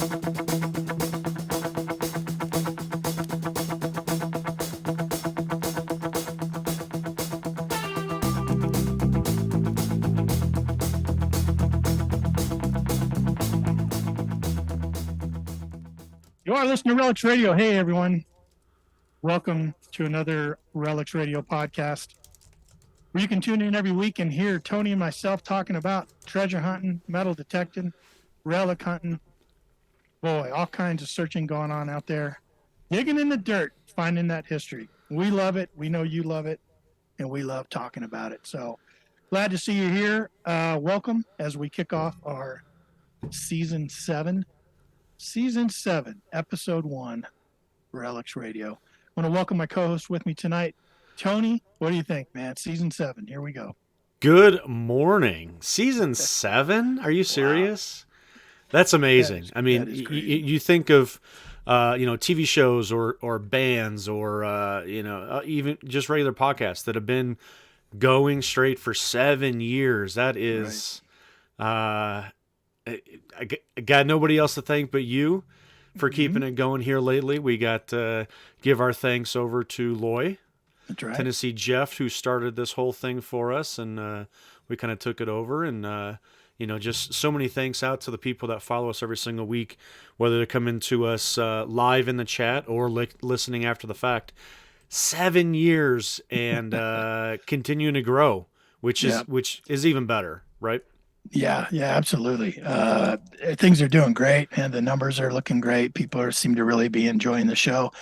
You are listening to Relics Radio. Hey, everyone. Welcome to another Relics Radio podcast, where you can tune in every week and hear Tony and myself talking about treasure hunting, metal detecting, relic hunting. Boy, all kinds of searching going on out there. Digging in the dirt, finding that history. We love it. We know you love it. And we love talking about it. So glad to see you here. Welcome as we kick off our Season 7, Episode 1, Relics Radio. I want to welcome my co-host with me tonight. Tony, what do you think, man? Season 7, here we go. Good morning. Season 7? Are you serious? Wow. That's amazing. I mean, you think of, TV shows or bands or, even just regular podcasts that have been going straight for 7 years. That is, I got nobody else to thank but you for keeping it going here lately. We got to give our thanks over to Loy, that's right. Tennessee Jeff, who started this whole thing for us, and we kind of took it over. And, just so many thanks out to the people that follow us every single week, whether they're coming to us live in the chat or listening after the fact. 7 years and continuing to grow, which is even better, right? Yeah, absolutely. Things are doing great, and the numbers are looking great. People seem to really be enjoying the show.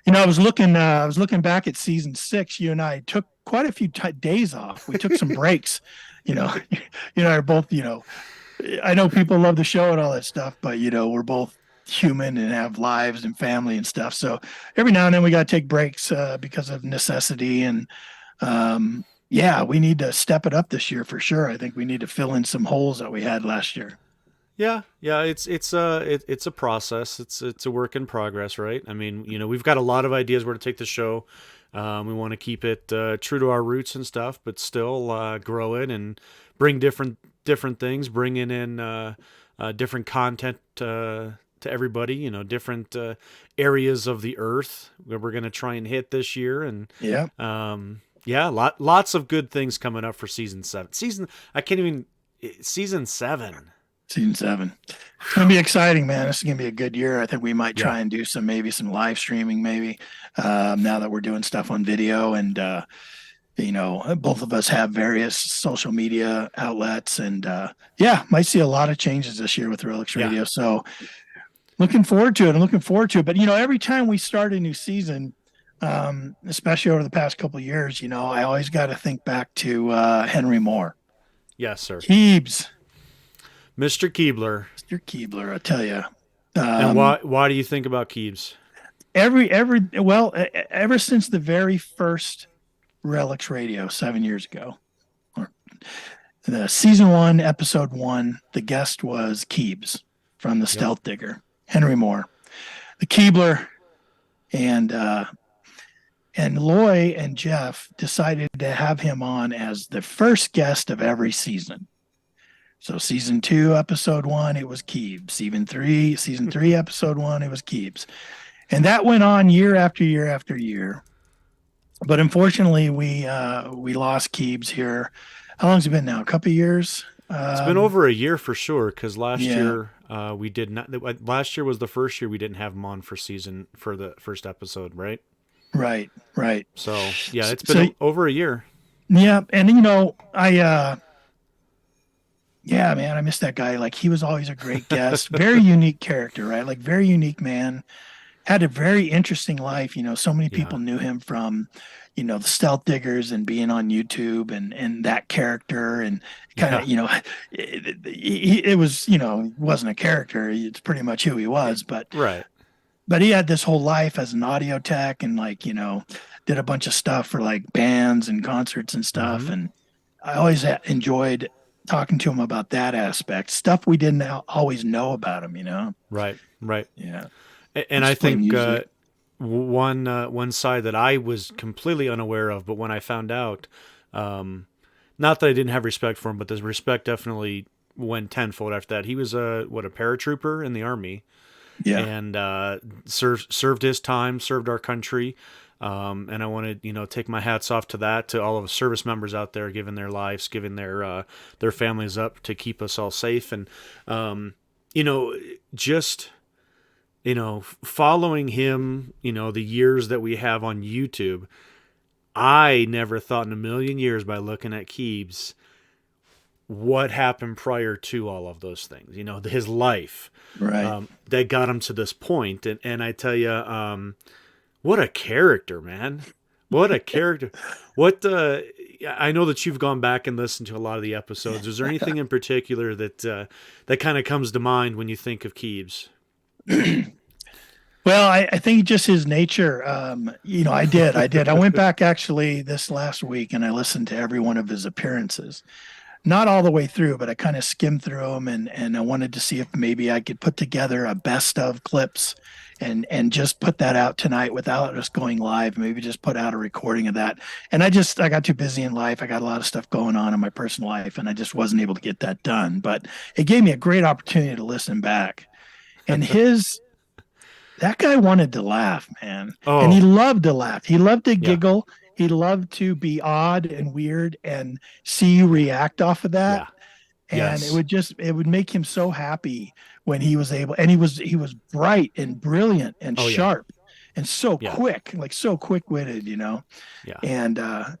I was looking back at season 6. You and I took quite a few days off. We took some breaks. Are both. I know people love the show and all that stuff, but we're both human and have lives and family and stuff. So every now and then we got to take breaks because of necessity and. We need to step it up this year for sure. I think we need to fill in some holes that we had last year. Yeah. It's a process. It's a work in progress, right? I mean, we've got a lot of ideas where to take the show. We want to keep it true to our roots and stuff, but still grow it and bring different things, bringing in different content to everybody. Different areas of the earth where we're going to try and hit this year, and lots of good things coming up for season 7. Season 7. Season 7. It's going to be exciting, man. This is going to be a good year. I think we might try and do some live streaming now that we're doing stuff on video. And, both of us have various social media outlets. And, might see a lot of changes this year with Relics Radio. Yeah. So looking forward to it. But, every time we start a new season, especially over the past couple of years, I always got to think back to Henry Moore. Yes, sir. Keebs. Mr. Keebler, I tell you. And why do you think about Keebs? Ever since the very first Relics Radio 7 years ago, or the season 1, episode 1, the guest was Keebs from the Stealth Digger, Henry Moore, the Keebler, and Loy and Jeff decided to have him on as the first guest of every season. So season 2, episode 1, it was Keebs. Season 3, episode 1, it was Keebs. And that went on year after year after year. But unfortunately, we lost Keebs here. How long has it been now? A couple of years? It's been over a year for sure, because last year we did not. Last year was the first year we didn't have him on for the first episode, right? Right. So it's been over a year. Yeah, and man, I miss that guy. Like, he was always a great guest, very unique character, right? Like, very unique man, had a very interesting life. So many people knew him from, the Stealth Diggers and being on YouTube and that character, and kind of, it was, he wasn't a character. It's pretty much who he was, but right. But he had this whole life as an audio tech and did a bunch of stuff for like bands and concerts and stuff. Mm-hmm. And I always enjoyed talking to him about that aspect, stuff we didn't always know about him, Right. Yeah. And I think one side that I was completely unaware of, but when I found out, not that I didn't have respect for him, but the respect definitely went tenfold after that. He was a paratrooper in the Army, Yeah. and served his time, served our country. And I want to, take my hats off to that, to all of the service members out there, giving their lives, giving their families up to keep us all safe. And, just, following him, the years that we have on YouTube, I never thought in a million years, by looking at Keebs, what happened prior to all of those things, his life, Right. that got him to this point. And I tell you, what a character, man. What a character. I know that you've gone back and listened to a lot of the episodes. Is there anything in particular that kind of comes to mind when you think of Keebs? Well, I think just his nature. I did. I went back actually this last week and I listened to every one of his appearances. Not all the way through, but I kind of skimmed through them, and I wanted to see if maybe I could put together a best of clips and just put that out tonight without us going live. Maybe just put out a recording of that. And I got too busy in life. I got a lot of stuff going on in my personal life, and I just wasn't able to get that done. But it gave me a great opportunity to listen back. And that guy wanted to laugh, man. Oh. And he loved to laugh. He loved to giggle. He loved to be odd and weird and see you react off of that. Yeah. And it would make him so happy when he was able, and he was bright and brilliant and sharp and so quick, like so quick-witted, Yeah. And I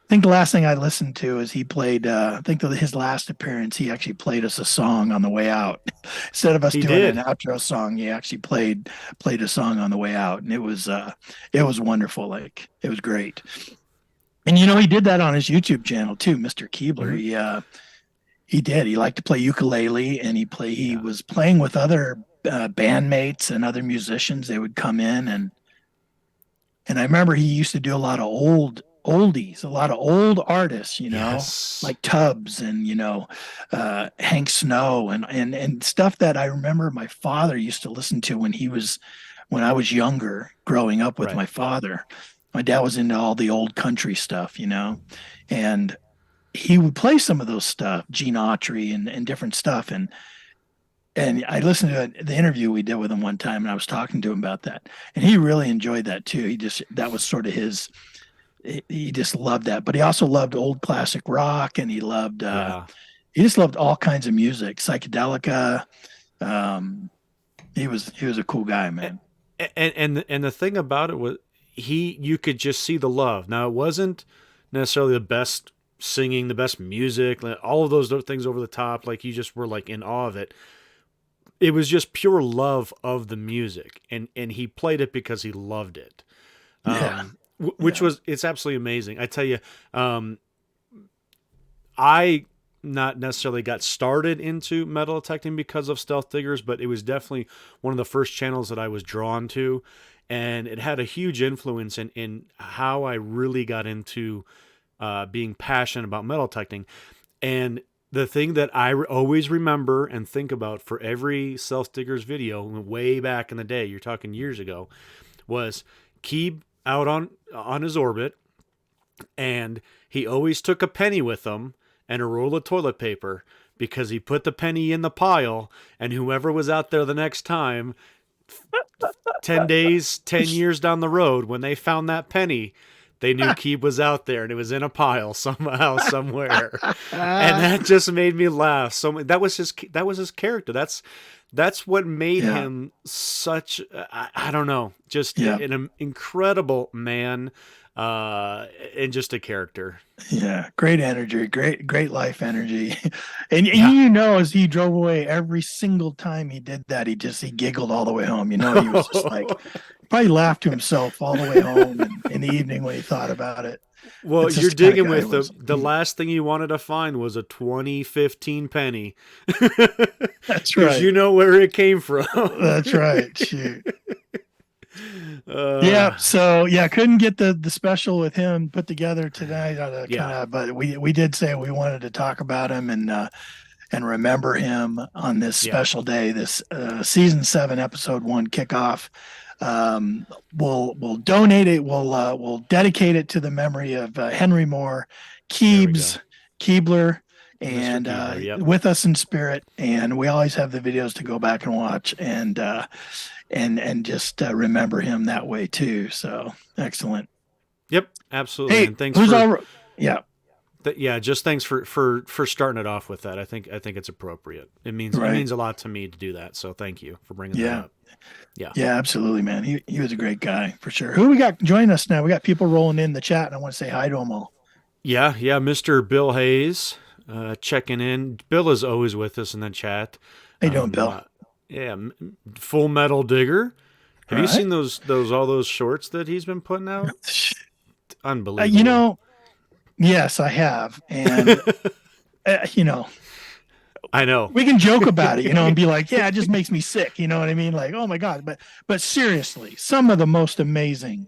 think the last thing I listened to is he played, I think his last appearance, he actually played us a song on the way out. Instead of us doing an outro song, he actually played a song on the way out. And it was wonderful. Like, it was great. And, he did that on his YouTube channel too, Mr. Keebler. Mm-hmm. He did. He liked to play ukulele, and he was playing with other bandmates and other musicians. They would come in, and I remember he used to do a lot of oldies, a lot of old artists, like Tubbs and, Hank Snow and stuff that I remember my father used to listen to when I was younger, growing up with my father. My dad was into all the old country stuff, and he would play some of those stuff, Gene Autry and different stuff. And I listened to the interview we did with him one time, and I was talking to him about that, and he really enjoyed that too. That was sort of he just loved that, but he also loved old classic rock, and he just loved all kinds of music, psychedelica. He was a cool guy, man. And the thing about it was you could just see the love. Now, it wasn't necessarily the best singing, the best music, all of those things over the top, like you just were like in awe of it. It was just pure love of the music, and he played it because he loved it. It's absolutely amazing. I tell you, I not necessarily got started into metal detecting because of Stealth Diggers, but it was definitely one of the first channels that I was drawn to, and it had a huge influence in how I really got into being passionate about metal detecting. And the thing that I always remember and think about for every Stealth Diggers video, way back in the day, you're talking years ago, was Keeb out on his orbit, and he always took a penny with him and a roll of toilet paper, because he put the penny in the pile, and whoever was out there the next time, 10 days, 10 years down the road, when they found that penny, they knew Keeb was out there, and it was in a pile somehow, somewhere. And that just made me laugh. So that was his character. That's what made him such, I don't know, just an incredible man, and just a character. Yeah, great energy, great life energy. And as he drove away, every single time he did that, he giggled all the way home. He was just like, probably laughed to himself all the way home in the evening when he thought about it. Well, you're digging with the last thing you wanted to find was a 2015 penny. That's right. You know where it came from. That's right. Shoot. So couldn't get the special with him put together tonight. But we did say we wanted to talk about him and remember him on this special day, this season 7, episode 1 kickoff. We'll donate it. We'll dedicate it to the memory of Henry Moore, Keebler, and Keeler, yep. with us in spirit. And we always have the videos to go back and watch and just remember him that way too. So excellent. Yep, absolutely. Hey, and thanks for just thanks for starting it off with that. I think it's appropriate. It means a lot to me to do that. So thank you for bringing that up. Yeah, absolutely, man. He was a great guy for sure. Who we got joining us now? We got people rolling in the chat, and I want to say hi to them all. Yeah, Mr. Bill Hayes checking in. Bill is always with us in the chat. How you doing, Bill? Full Metal Digger. Have you seen those all those shorts that he's been putting out? Unbelievable. Yes, I have, and I know we can joke about it, and be like, yeah, it just makes me sick. You know what I mean? Like, oh my God. But seriously, some of the most amazing,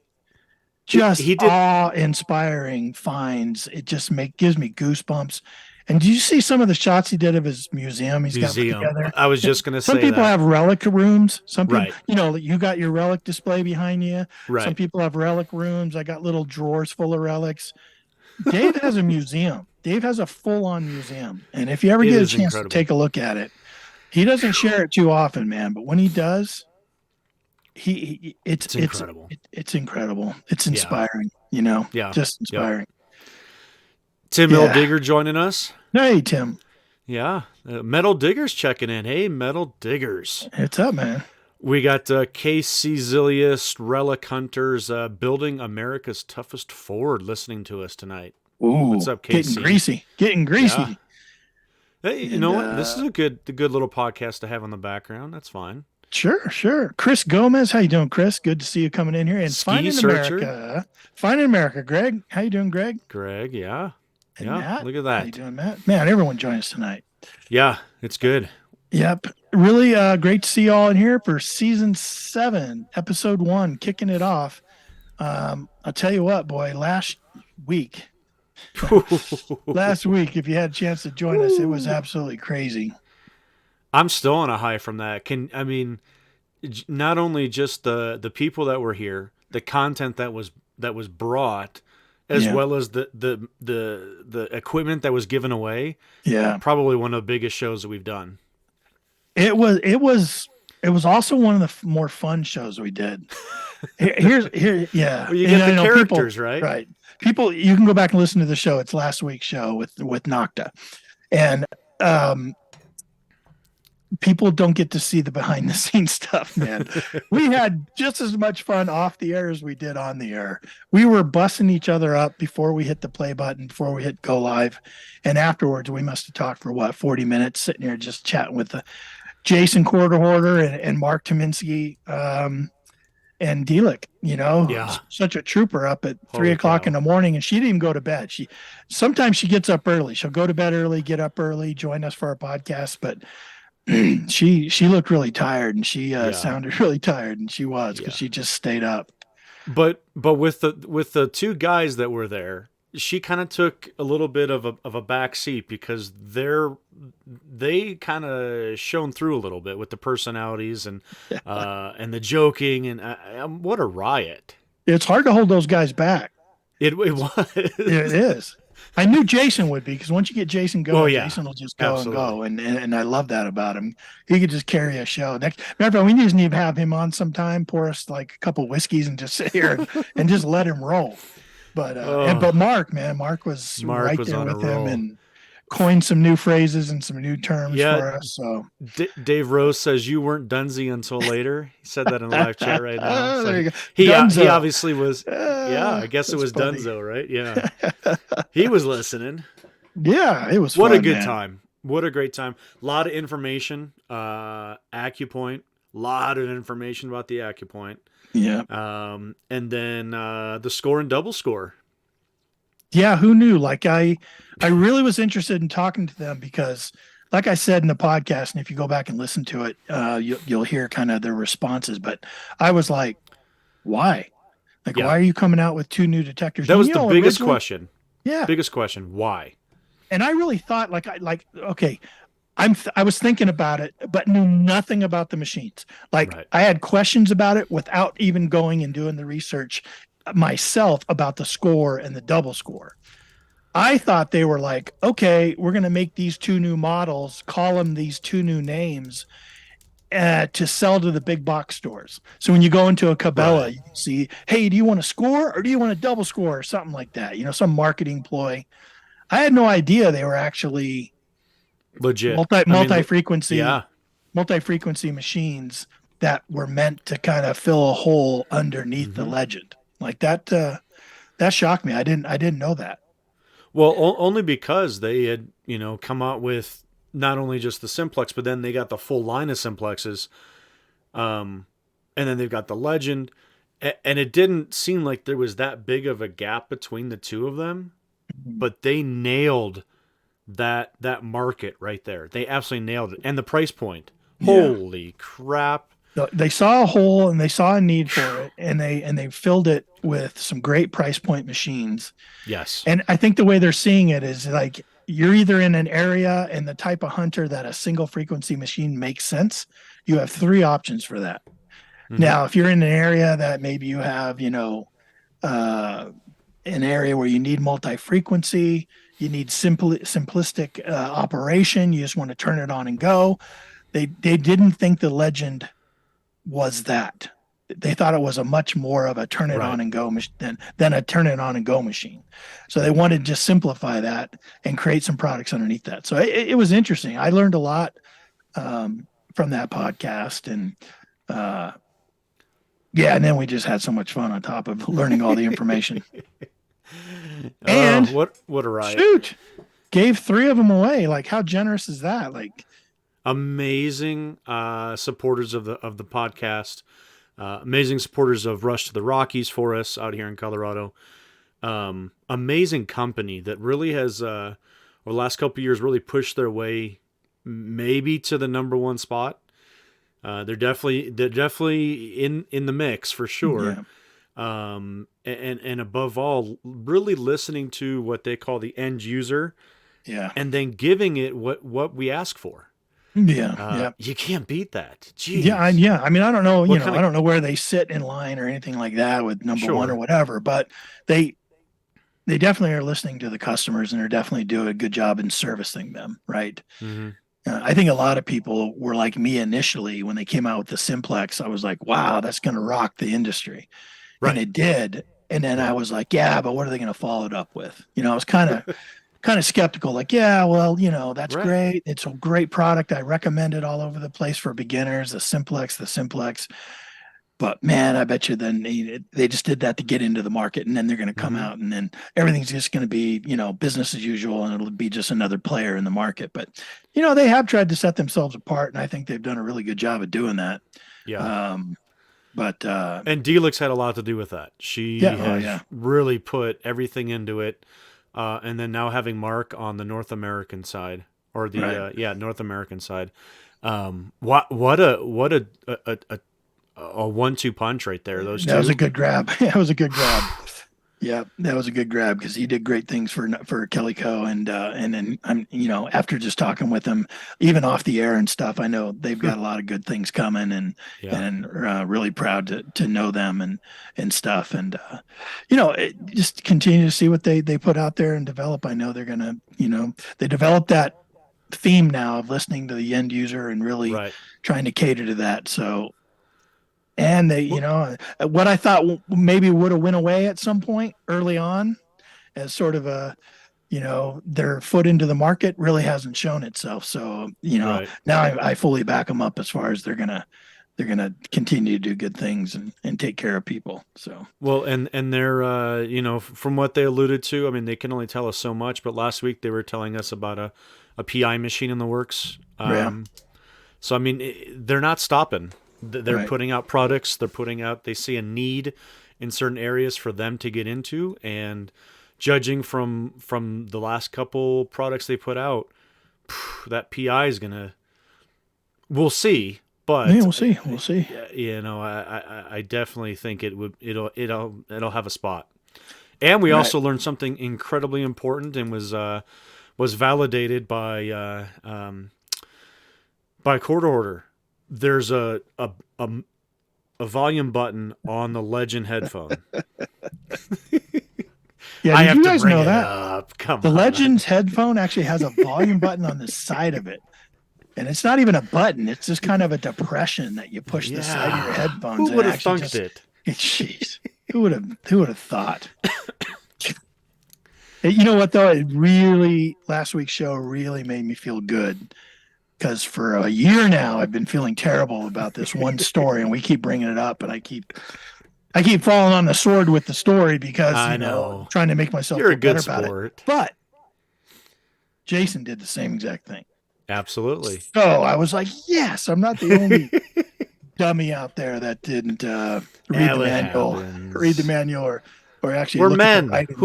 just awe-inspiring finds. It just gives me goosebumps. And do you see some of the shots he did of his museum got put together? I was just going to say some people that. have relic rooms. Some people, you got your relic display behind you. Right. Some people have relic rooms. I got little drawers full of relics. Dave has a museum. Dave has a full-on museum. And if you ever get a chance to take a look at it, he doesn't share it too often, man. But when he does, it's incredible. It's incredible. It's inspiring, just inspiring. Tim Metal Digger joining us. Hey, Tim. Yeah. Metal Diggers checking in. Hey, Metal Diggers. What's up, man? We got KC Zilius, Relic Hunters, building America's toughest Ford listening to us tonight. Ooh, what's up, KC? Getting greasy. Yeah. Hey, you know what? This is a good little podcast to have on the background. That's fine. Sure. Chris Gomez, how you doing, Chris? Good to see you coming in here. And Finding America, Greg. How you doing, Greg? Greg, yeah. And Matt, look at that. How you doing, Matt? Man, everyone join us tonight. Yeah, it's good. Yep. Really great to see you all in here for season 7, episode 1, kicking it off. I'll tell you what, boy, last week, if you had a chance to join us, it was absolutely crazy. I'm still on a high from that. Not only just the people that were here, the content that was brought, as well as the equipment that was given away. Yeah. Probably one of the biggest shows that we've done. It was also one of the more fun shows we did. Yeah. Well, you get the characters, people, right? Right. People, you can go back and listen to the show. It's last week's show with Nocta. And people don't get to see the behind the scenes stuff, man. We had just as much fun off the air as we did on the air. We were busting each other up before we hit the play button, before we hit go live. And afterwards, we must have talked for 40 minutes sitting here just chatting with Jason Quarterhoarder and Mark Tominski and Delic, such a trooper up at 3 o'clock in the morning. And she didn't even go to bed. Sometimes she gets up early. She'll go to bed early, get up early, join us for our podcast. But she looked really tired, and she sounded really tired, and she was, because she just stayed up. But with the two guys that were there, she kind of took a little bit of a back seat, because they kind of shone through a little bit with the personalities and the joking, and what a riot. It's hard to hold those guys back. It was. It is. I knew Jason would be, because once you get Jason going, Jason will just go and go. And I love that about him. He could just carry a show. Matter we just need to have him on sometime, pour us like a couple whiskeys and just sit here and just let him roll. But Mark was right there with him and coined some new phrases and some new terms for us. So Dave Rose says you weren't Dunsey until later. He said that in the live chat right now. So he obviously was. I guess it was funny. Dunzo, right? Yeah, he was listening. Yeah, it was. What fun, a good man. time! What a great time! A lot of information. AcuPoint. A lot of information about the AcuPoint. Yeah. And then the score and double score. Yeah, who knew? Like I really was interested in talking to them, because, like I said in the podcast, and if you go back and listen to it, you'll hear kind of their responses. But I was like, why? Why are you coming out with 2 new detectors? That was the biggest question. Yeah, biggest question. Why? And I really thought, okay, I was thinking about it, but knew nothing about the machines. I had questions about it without even going and doing the research myself about the score and the double score. I thought they were like, okay, we're going to make these two new models, call them these two new names, to sell to the big box stores. So when you go into a Cabela, Right. you can see, hey, do you want to score or do you want to double score or something like that? Some marketing ploy. I had no idea they were actually Legit. multi I mean, multi frequency yeah. multi frequency machines that were meant to kind of fill a hole underneath the Hmm. legend. Like that. That shocked me. I didn't know that. Well, only because they had, come out with not only just the simplex, but then they got the full line of simplexes. Um, and then they've got the legend. And it didn't seem like there was that big of a gap between the two of them, but they nailed that market right there. They absolutely nailed it. And the price point. Yeah. Holy crap. They saw a hole and they saw a need for it, and they filled it with some great price point machines. Yes. And I think the way they're seeing it is like you're either in an area and the type of hunter that a single frequency machine makes sense. You have three options for that. Hmm. Now, if you're in an area that maybe you have, uh, an area where you need multi-frequency, you need simplistic operation, you just want to turn it on and go. They didn't think the legend was that. They thought it was a much more of a turn it Right. on and go than a turn it on and go machine. So they wanted to just simplify that and create some products underneath that. So it was interesting. I learned a lot from that podcast, and yeah, and then we just had so much fun on top of learning all the information. Oh, And what a riot. shoot, gave three of them away. Like, how generous is that? Like, Amazing supporters of the podcast. Amazing supporters of Rush to the Rockies for us out here in Colorado. Amazing company that really has, over the last couple of years, really pushed their way maybe to the number one spot. They're definitely in the mix for sure. yeah, And above all, really listening to what they call the end user, yeah, and then giving it what we ask for. yeah. You can't beat that. Yeah, Jeez. I mean, I don't know, What kind I of don't know where they sit in line or anything like that with number one or sure? whatever, but they they definitely are listening to the customers and they're definitely doing a good job in servicing them, right? Hmm. I think a lot of people were like me initially when they came out with the Simplex. I was like, wow, that's going to rock the industry. And Right. it did. And then I Yeah. was like, yeah, but what are they going to follow it up with? I was kind of skeptical, like, yeah, well, that's Right. great. It's a great product. I recommend it all over the place for beginners, the Simplex. But man, I bet you then they just did that to get into the market, and then they're going to come Hmm. out, and then everything's just going to be, business as usual, and it'll be just another player in the market. But they have tried to set themselves apart, and I think they've done a really good job of doing that. Yeah. Um, but And Delix had a lot to do with that. She yeah, oh has yeah, really put everything into it, and then now having Mark on the North American side or the right. North American side. What a 1-2 punch right there. Those That was a two. good grab. That was a good grab. Yeah, that was a good grab because he did great things for Kelly Co. And then I'm after just talking with him, even off the air and stuff, I know they've got a lot of good things coming, and Yeah. and really proud to know them and stuff, and just continue to see what they put out there and develop. I know they're gonna they developed that theme now of listening to the end user and really Right. trying to cater to that. So, and they, Well, what I thought maybe would have went away at some point early on as sort of a, their foot into the market really hasn't shown itself. So, right. now I fully back them up as far as they're gonna continue to do good things and take care of people. So, Well, and they're from what they alluded to, I mean, they can only tell us so much, but last week they were telling us about a PI machine in the works. yeah, So I mean, they're not stopping. They're right. putting out products. They see a need in certain areas for them to get into, and judging from the last couple products they put out, that PI is gonna. We'll see, Yeah, but we'll see. We'll see. I definitely think it'll have a spot. And we Right. also learned something incredibly important and was validated by court order. There's a volume button on the Legend headphone. Yeah, I did have you to guys bring know it that? up. Come The on. Legends headphone actually has a volume button on the side of it. And it's not even a button. It's just kind of a depression that you push the side of your Yeah. headphones Who and would it have actually thunked just it? jeez. Who would have thought? You know what though? It really last week's show really made me feel good because for a year now I've been feeling terrible about this one story, and we keep bringing it up, and I keep falling on the sword with the story because I I'm know. trying to make myself You're a feel better good about it. sport. But Jason did the same exact thing. Absolutely. So I was like, yes, I'm not the only dummy out there that didn't read the Hell, it manual, happens. or actually We're look at the men. writing.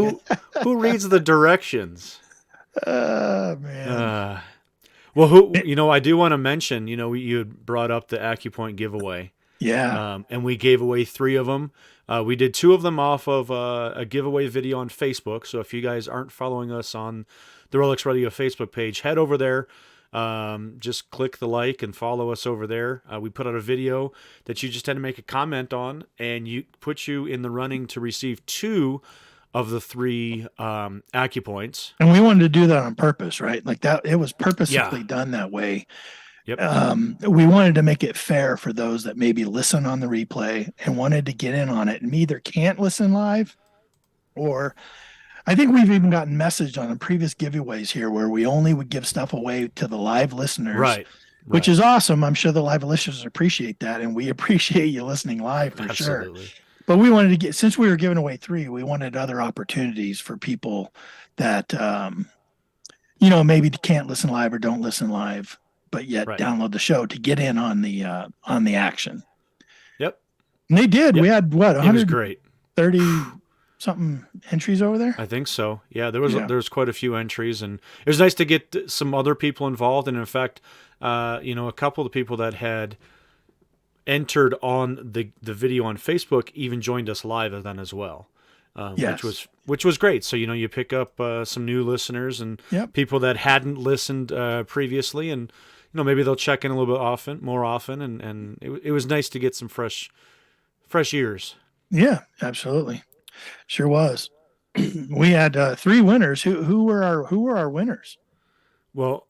Who reads the directions? Man. Well, who I do want to mention. You had brought up the AccuPoint giveaway. Yeah. And we gave away 3 of them. We did 2 of them off of a giveaway video on Facebook. So if you guys aren't following us on the Relics Radio Facebook page, head over there. Just click the like and follow us over there. We put out a video that you just had to make a comment on, and put you in the running to receive 2 of the 3 AccuPoints. And we wanted to do that on purpose, right? Like that, it was purposefully done that way. Yep. We wanted to make it fair for those that maybe listen on the replay and wanted to get in on it and either can't listen live, or I think we've even gotten messaged on the previous giveaways here where we only would give stuff away to the live listeners, Right. which is awesome. I'm sure the live listeners appreciate that, and we appreciate you listening live for Absolutely. sure. But we wanted to since we were giving away 3, we wanted other opportunities for people that, maybe can't listen live or don't listen live, but yet download the show to get in on the action. Yep. And they did. Yep. We had what, 130 something entries over there? I think so. Yeah, there was quite a few entries, and it was nice to get some other people involved. And in fact, a couple of the people that had entered on the video on Facebook even joined us live then as well. Which was great. So you pick up some new listeners and people that hadn't listened previously, and maybe they'll check in a little bit more often, and it was nice to get some fresh ears. Yeah, absolutely, sure was. We had 3 winners. Who were our winners? Well,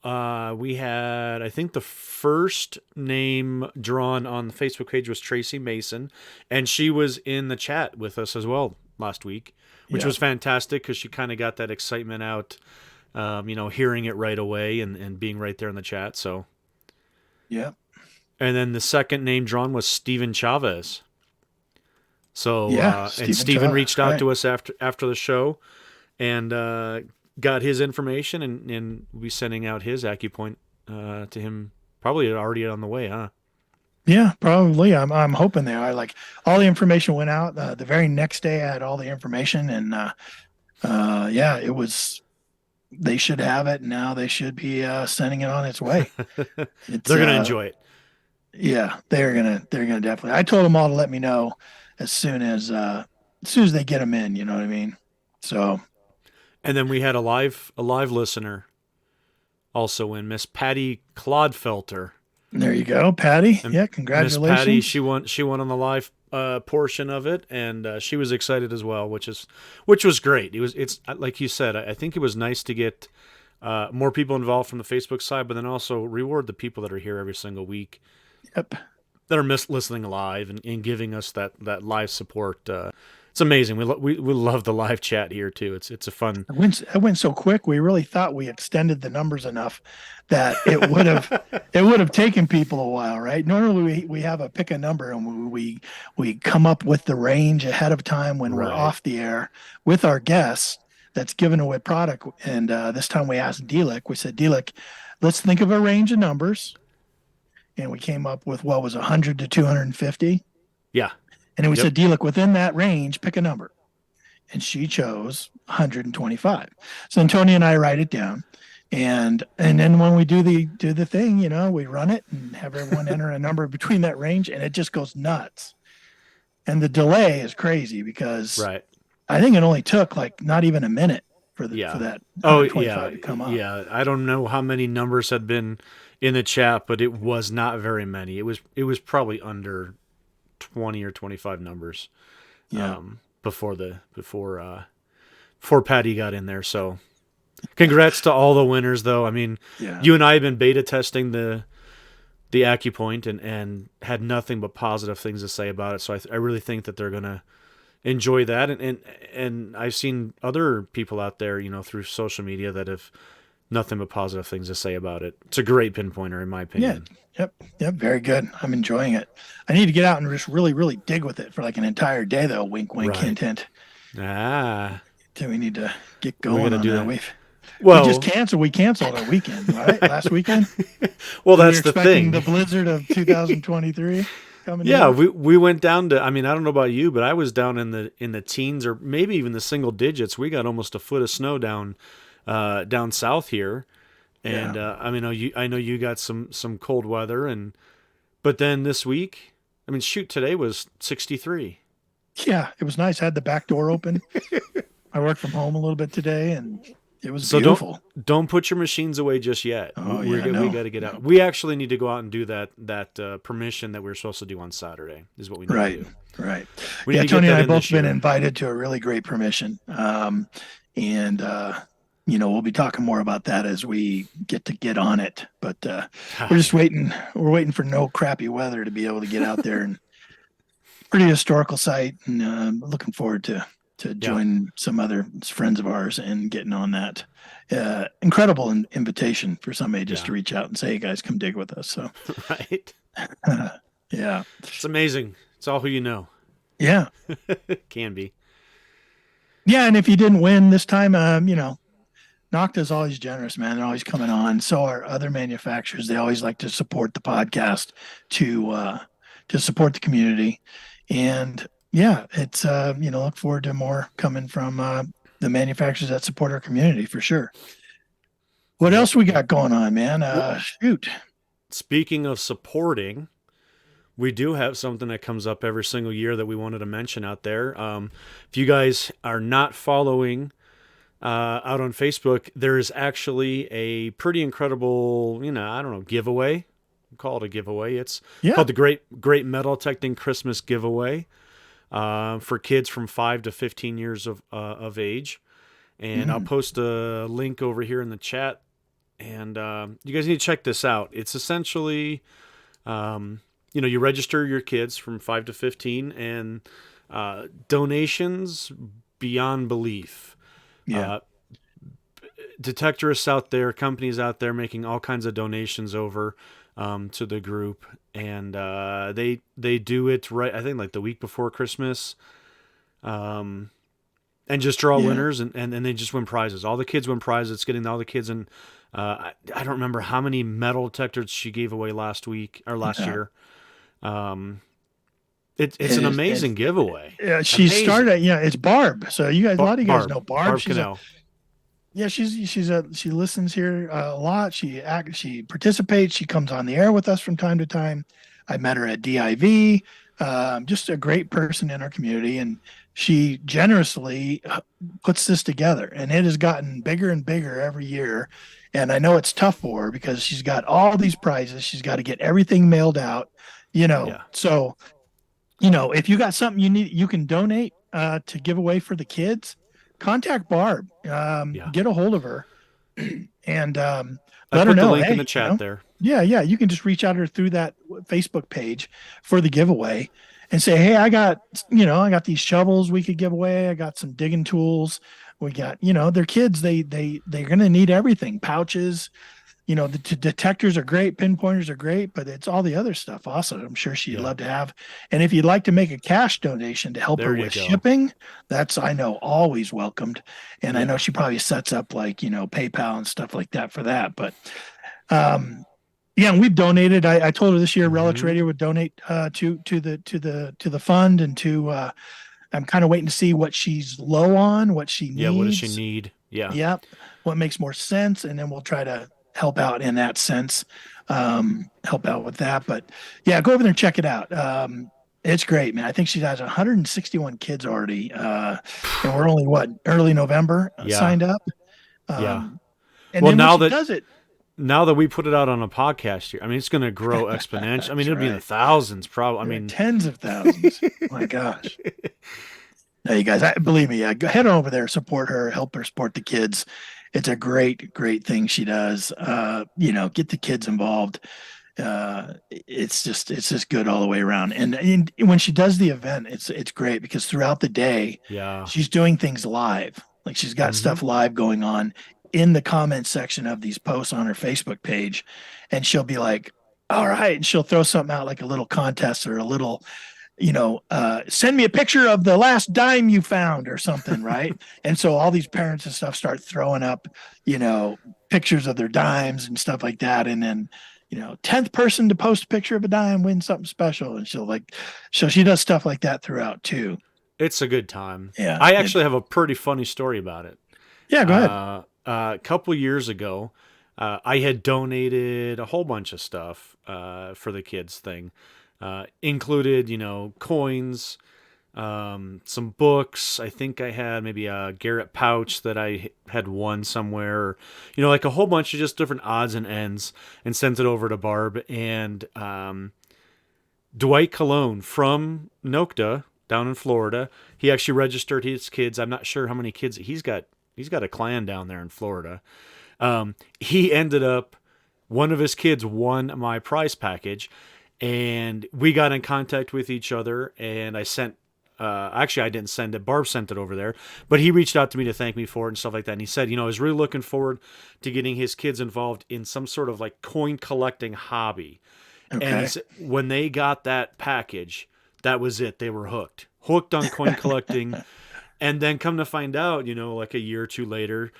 we had, I think the first name drawn on the Facebook page was Tracy Mason, and she was in the chat with us as well last week, which was fantastic because she kind of got that excitement out, hearing it right away and being right there in the chat. So, yeah. And then the second name drawn was Steven Chavez. So, and Steven reached out to us after the show and got his information, and we'll be sending out his AccuPoint to him, probably already on the way, huh? Yeah, probably. I'm hoping they are. Like, all the information went out the very next day. I had all the information, and it was. They should have it now. They should be sending it on its way. They're gonna enjoy it. Yeah, they're gonna definitely. I told them all to let me know as soon as they get them in. You know what I mean? So. And then we had a live listener also in, Miss Patty Clodfelter. There you go, Patty. Yeah, congratulations. Miss Patty, she won on the live portion of it, and she was excited as well, which was great. It's like you said, I think it was nice to get more people involved from the Facebook side, but then also reward the people that are here every single week. Yep. That are listening live and giving us that live support. It's amazing. We love the live chat here too. It's a fun. It went so quick. We really thought we extended the numbers enough that it would have taken people a while, right? Normally we have a pick a number and we come up with the range ahead of time when we're off the air with our guests that's giving away product. And this time we asked Delic. We said, Delic, let's think of a range of numbers, and we came up with what was 100 to 250. Yeah. And then we said, Delic, within that range, pick a number. And she chose 125. So then Tony and I write it down. And then when we do the thing, we run it and have everyone enter a number between that range, and it just goes nuts. And the delay is crazy because I think it only took like not even a minute for that 125 to come up. Yeah, I don't know how many numbers had been in the chat, but it was not very many. It was probably under 20 or 25 numbers before before Patty got in there. So congrats to all the winners, though. I mean, you and I have been beta testing the AcuPoint and had nothing but positive things to say about it. So I really think that they're going to enjoy that. And I've seen other people out there, through social media that have nothing but positive things to say about it. It's a great pinpointer, in my opinion. Yeah. Yep. Very good. I'm enjoying it. I need to get out and just really, really dig with it for like an entire day, though. Wink, wink, hint, hint. So we need to get going on that. We canceled our weekend, right? Last weekend. Well, that's the thing. The blizzard of 2023 coming. Yeah, we went down to. I mean, I don't know about you, but I was down in the teens or maybe even the single digits. We got almost a foot of snow down south here, and I know you got some cold weather, but then this week, I mean, today was 63. Yeah, it was nice. I had the back door open. I worked from home a little bit today, and it was so beautiful. Don't put your machines away just yet. We got to get out. We actually need to go out and do that permission that we were supposed to do on Saturday is what we need to do. Right. Yeah, Tony and I both been invited to a really great permission. And we'll be talking more about that as we get on it. But we're just waiting. We're waiting for no crappy weather to be able to get out there. And pretty historical site, and looking forward to join some other friends of ours and getting on that. Incredible invitation for somebody just to reach out and say, "Hey guys, come dig with us." So right. Yeah. It's amazing. It's all who you know. Yeah. Can be. Yeah, and if you didn't win this time, Nocta's always generous, man. They're always coming on. So are other manufacturers. They always like to support the podcast to support the community. And yeah, it's look forward to more coming from the manufacturers that support our community for sure. What else we got going on, man? Shoot. Speaking of supporting, we do have something that comes up every single year that we wanted to mention out there. If you guys are not following out on Facebook, there is actually a pretty incredible, giveaway. Call it a giveaway. It's called the Great Metal Detecting Christmas Giveaway for kids from 5 to 15 years of age. And I'll post a link over here in the chat. And you guys need to check this out. It's essentially, you register your kids from 5 to 15 and donations beyond belief. Yeah. Detectorists out there, companies out there making all kinds of donations over to the group, and they do it right, I think, like the week before Christmas, and just draw winners, and they just win prizes. All the kids win prizes. It's getting all the kids in. I don't remember how many metal detectors she gave away last year. It's an amazing giveaway. Yeah, she started. Yeah, it's Barb. So you guys, a lot of you guys know Barb. Barb Cannell. She listens here a lot. She participates. She comes on the air with us from time to time. I met her at DIV. Just a great person in our community, and she generously puts this together. And it has gotten bigger and bigger every year. And I know it's tough for her because she's got all these prizes. She's got to get everything mailed out. So if you got something you can donate to give away for the kids. Contact Barb, get a hold of her, and let her know. I put the link in the chat there. Yeah, you can just reach out to her through that Facebook page for the giveaway, and say, hey, I got these shovels we could give away. I got some digging tools. We got, they're kids. They're gonna need everything. Pouches. The detectors are great, pinpointers are great, but it's all the other stuff also I'm sure she'd love to have. And if you'd like to make a cash donation to help her with shipping, that's, I know, always welcomed. And I know she probably sets up like, PayPal and stuff like that for that. But and we've donated. I told her this year Relics Radio would donate to the fund, and I'm kind of waiting to see what she's low on, what she needs. Yeah, what does she need? Yeah. Yep. What makes more sense, and then we'll try to help out in that sense, help out with that. But yeah, go over there and check it out. It's great, man. I think she has 161 kids already. And we're only early November signed up. And well, now that we put it out on a podcast here, I mean, it's going to grow exponentially. I mean, it'll be in the thousands, probably. I mean, tens of thousands. My gosh. No, you guys, believe me, go head on over there, support her, help her support the kids. It's a great thing she does. Get the kids involved. It's just good all the way around. And when she does the event, it's great because throughout the day, Yeah. she's doing things live. Like she's got Hmm. stuff live going on in the comment section of these posts on her Facebook page, and she'll be like, "All right," and she'll throw something out like a little contest or a little send me a picture of the last dime you found or something, right? And so all these parents and stuff start throwing up, pictures of their dimes and stuff like that. And then, 10th person to post a picture of a dime wins something special. And so she does stuff like that throughout too. It's a good time. Yeah. I actually have a pretty funny story about it. Yeah, go ahead. A couple years ago, I had donated a whole bunch of stuff for the kids thing. Included, coins, some books. I think I had maybe a Garrett pouch that I had won somewhere. Like a whole bunch of just different odds and ends, and sent it over to Barb. And Dwight Cologne from Nokta down in Florida, he actually registered his kids. I'm not sure how many kids he's got. He's got a clan down there in Florida. He ended up, one of his kids won my prize package, and we got in contact with each other, and I sent, actually I didn't send it, Barb sent it over there, but he reached out to me to thank me for it and stuff like that. And he said, I was really looking forward to getting his kids involved in some sort of like coin collecting hobby. And Okay. he said, when they got that package, that was it. They were hooked on coin collecting. And then come to find out, like a year or two later,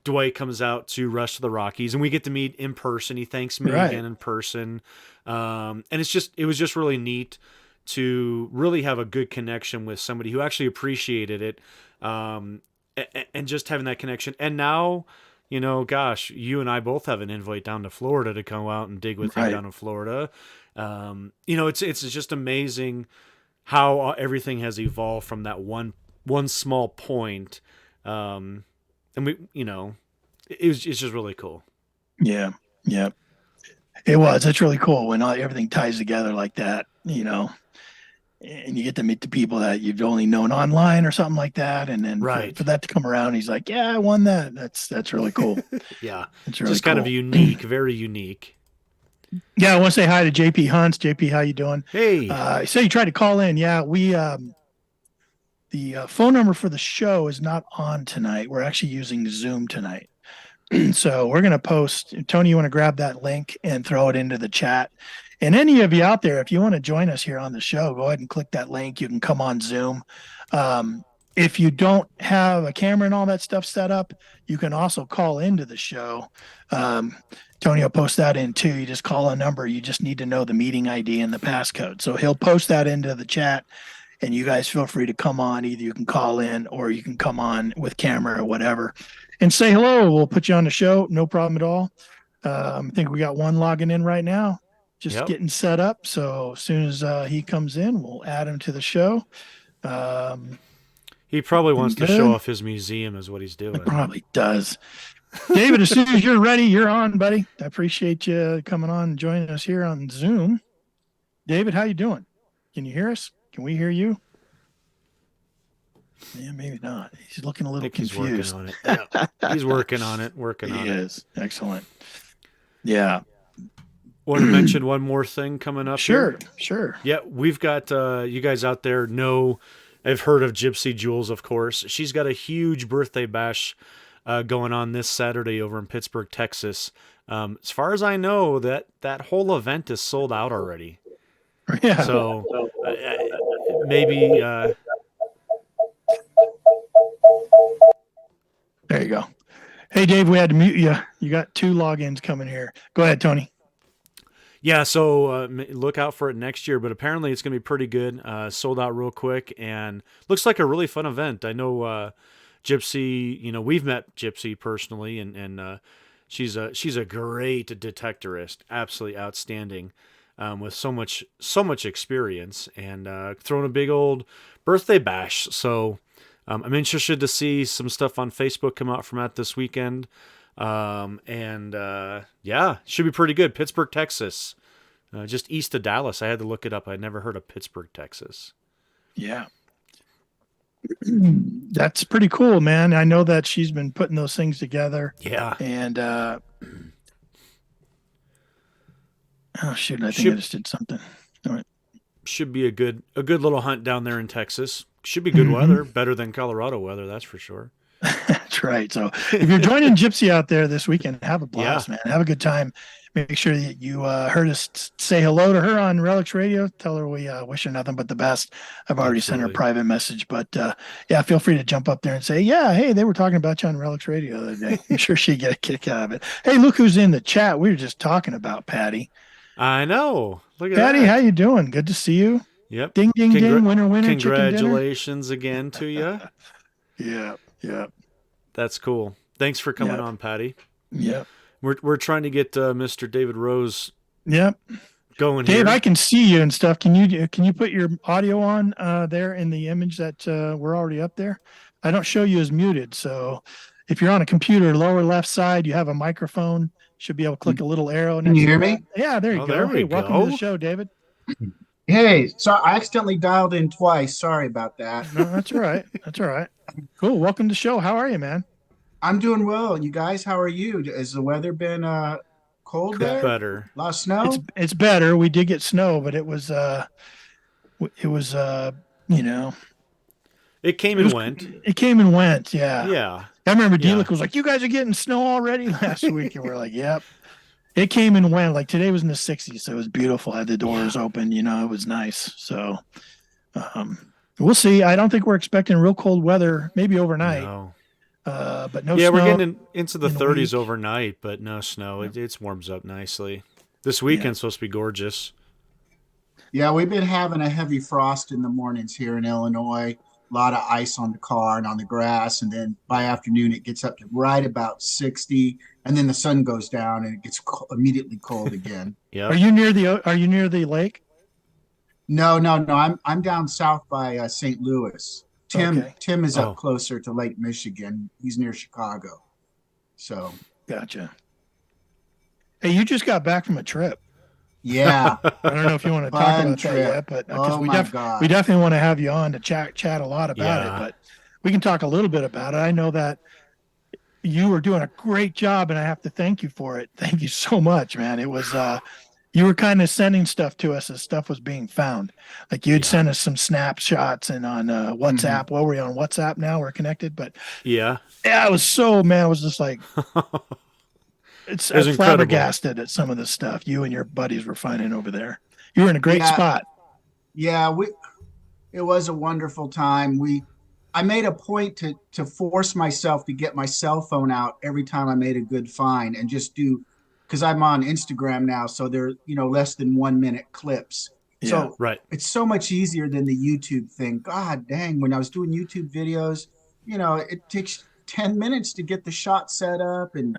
Dwight comes out to Rush to the Rockies, and we get to meet in person. He thanks me Right. again in person. And it was just really neat to really have a good connection with somebody who actually appreciated it. And just having that connection. And now, gosh, you and I both have an invite down to Florida to come out and dig with him Right. down in Florida. It's just amazing how everything has evolved from that one small point. And it's just really cool. Yeah. Yeah. It was. It's really cool when everything ties together like that, and you get to meet the people that you've only known online or something like that. And then Right. for that to come around, he's like, yeah, I won that. That's really cool. Yeah. It's really Just kind of cool. unique, very unique. Yeah. I want to say hi to JP Hunts. JP, how you doing? Hey. So you tried to call in. Yeah. The phone number for the show is not on tonight. We're actually using Zoom tonight. So we're going to post, Tony, you want to grab that link and throw it into the chat. And any of you out there, if you want to join us here on the show, go ahead and click that link. You can come on Zoom. If you don't have a camera and all that stuff set up, you can also call into the show. Tony will post that in too. You just call a number. You just need to know the meeting ID and the passcode. So he'll post that into the chat, and you guys feel free to come on. Either you can call in or you can come on with camera or whatever and say hello. We'll put you on the show. No problem at all. I think we got one logging in right now, just getting set up. So as soon as he comes in, we'll add him to the show. He probably wants to show off his museum is what he's doing. It probably does. David, as soon as you're ready, you're on, buddy. I appreciate you coming on and joining us here on Zoom. David, how you doing? Can you hear us? Can we hear you? Yeah, maybe not. He's looking a little confused. He's working on it. Yeah. He's working on it. He is. Excellent. Yeah. Want to mention one more thing coming up? Sure. Here? Sure. Yeah, we've got you guys out there I've heard of Gypsy Jules, of course. She's got a huge birthday bash going on this Saturday over in Pittsburgh, Texas. As far as I know, that whole event is sold out already. Yeah. So maybe. There you go. Hey, Dave, we had to mute you. You got 2 logins coming here. Go ahead, Tony. Yeah, so look out for it next year, but apparently it's going to be pretty good. Sold out real quick, and looks like a really fun event. I know Gypsy, we've met Gypsy personally, and she's a great detectorist, absolutely outstanding, with so much experience, and throwing a big old birthday bash. So I'm interested to see some stuff on Facebook come out from that this weekend. Yeah, should be pretty good. Pittsburgh, Texas, just east of Dallas. I had to look it up. I'd never heard of Pittsburgh, Texas. Yeah. That's pretty cool, man. I know that she's been putting those things together. Yeah. And oh shoot, I think I Should just did something. All right. should be a good little hunt down there in Texas. Should be good Mm-hmm. weather, better than Colorado weather, that's for sure. That's right. So if you're joining Gypsy out there this weekend, have a Yeah, blast, man. Have a good time. Make sure that you heard us say hello to her on Relics Radio. Tell her we wish her nothing but the best. I've already sent her a absolutely. private message, but yeah, feel free to jump up there and say, yeah, hey, they were talking about you on Relics Radio the other day. I'm sure she'd get a kick out of it. Hey, look who's in the chat. We were just talking about Patty. I know. Look at Patty, how that. you doing? Good to see you. Yep. Ding, ding, ding. Winner, winner, chicken dinner. Congratulations again to you. Yeah, yeah, That's cool. Thanks for coming yeah, on, Patty. yeah, We're trying to get Mr. David Rose yeah. going Dave, here. I can see you and stuff. Can you put your audio on there in the image that we're already up there? I don't show you as muted, so if you're on a computer, lower left side, you have a microphone. Should be able to click a little arrow. Can you hear to that. me? Yeah, there you Oh, go. there we Hey, welcome to go. the show, David. Hey, so I accidentally dialed in twice. Sorry about that. No, that's all right. That's all right. Cool. Welcome to the show. How are you, man? I'm doing well. You guys, how are you? Has the weather been cold there? Better. A lot of snow? It's better. We did get snow, but it was you know, It came it and was went. it came and went. Yeah. Yeah. I remember Yeah. Delic was like, "You guys are getting snow already last week," and we're like, "Yep." It came and went. Like today was in the 60s, so it was beautiful. I had the doors open. You know, it was nice. So we'll see. I don't think we're expecting real cold weather. Maybe overnight, No. but no. Yeah, snow we're getting into the in a 30s week. overnight, but no snow. It warms up nicely. This weekend's supposed to be gorgeous. Yeah, we've been having a heavy frost in the mornings here in Illinois. A lot of ice on the car and on the grass. And then by afternoon, it gets up to right about 60. And then the sun goes down and it gets immediately cold again. Are Yep. you near the lake? No. I'm down south by St. Louis. Okay, Tim is Oh. up closer to Lake Michigan. He's near Chicago. So gotcha. Hey, you just got back from a trip. yeah, I don't know if you want to talk fun about that trip. yet, but because Oh we my we God. definitely want to have you on to chat a lot about Yeah. it. But we can talk a little bit about it. I know that you were doing a great job, and I have to thank you for it. Thank you so much, man. It was you were kind of sending stuff to us as stuff was being found. Like you'd Yeah. send us some snapshots and on WhatsApp. Well, we're on WhatsApp now. We're connected, but Yeah. yeah, it was so man. It was just like it's It was I'm incredible. flabbergasted at some of the stuff you and your buddies were finding over there. You were in a great Yeah. spot. Yeah, it was a wonderful time. I made a point to force myself to get my cell phone out every time I made a good find and just do because I'm on Instagram now, so they're less than 1 minute clips. Yeah. So Right. it's so much easier than the YouTube thing. God dang, when I was doing YouTube videos, it takes 10 minutes to get the shot set up and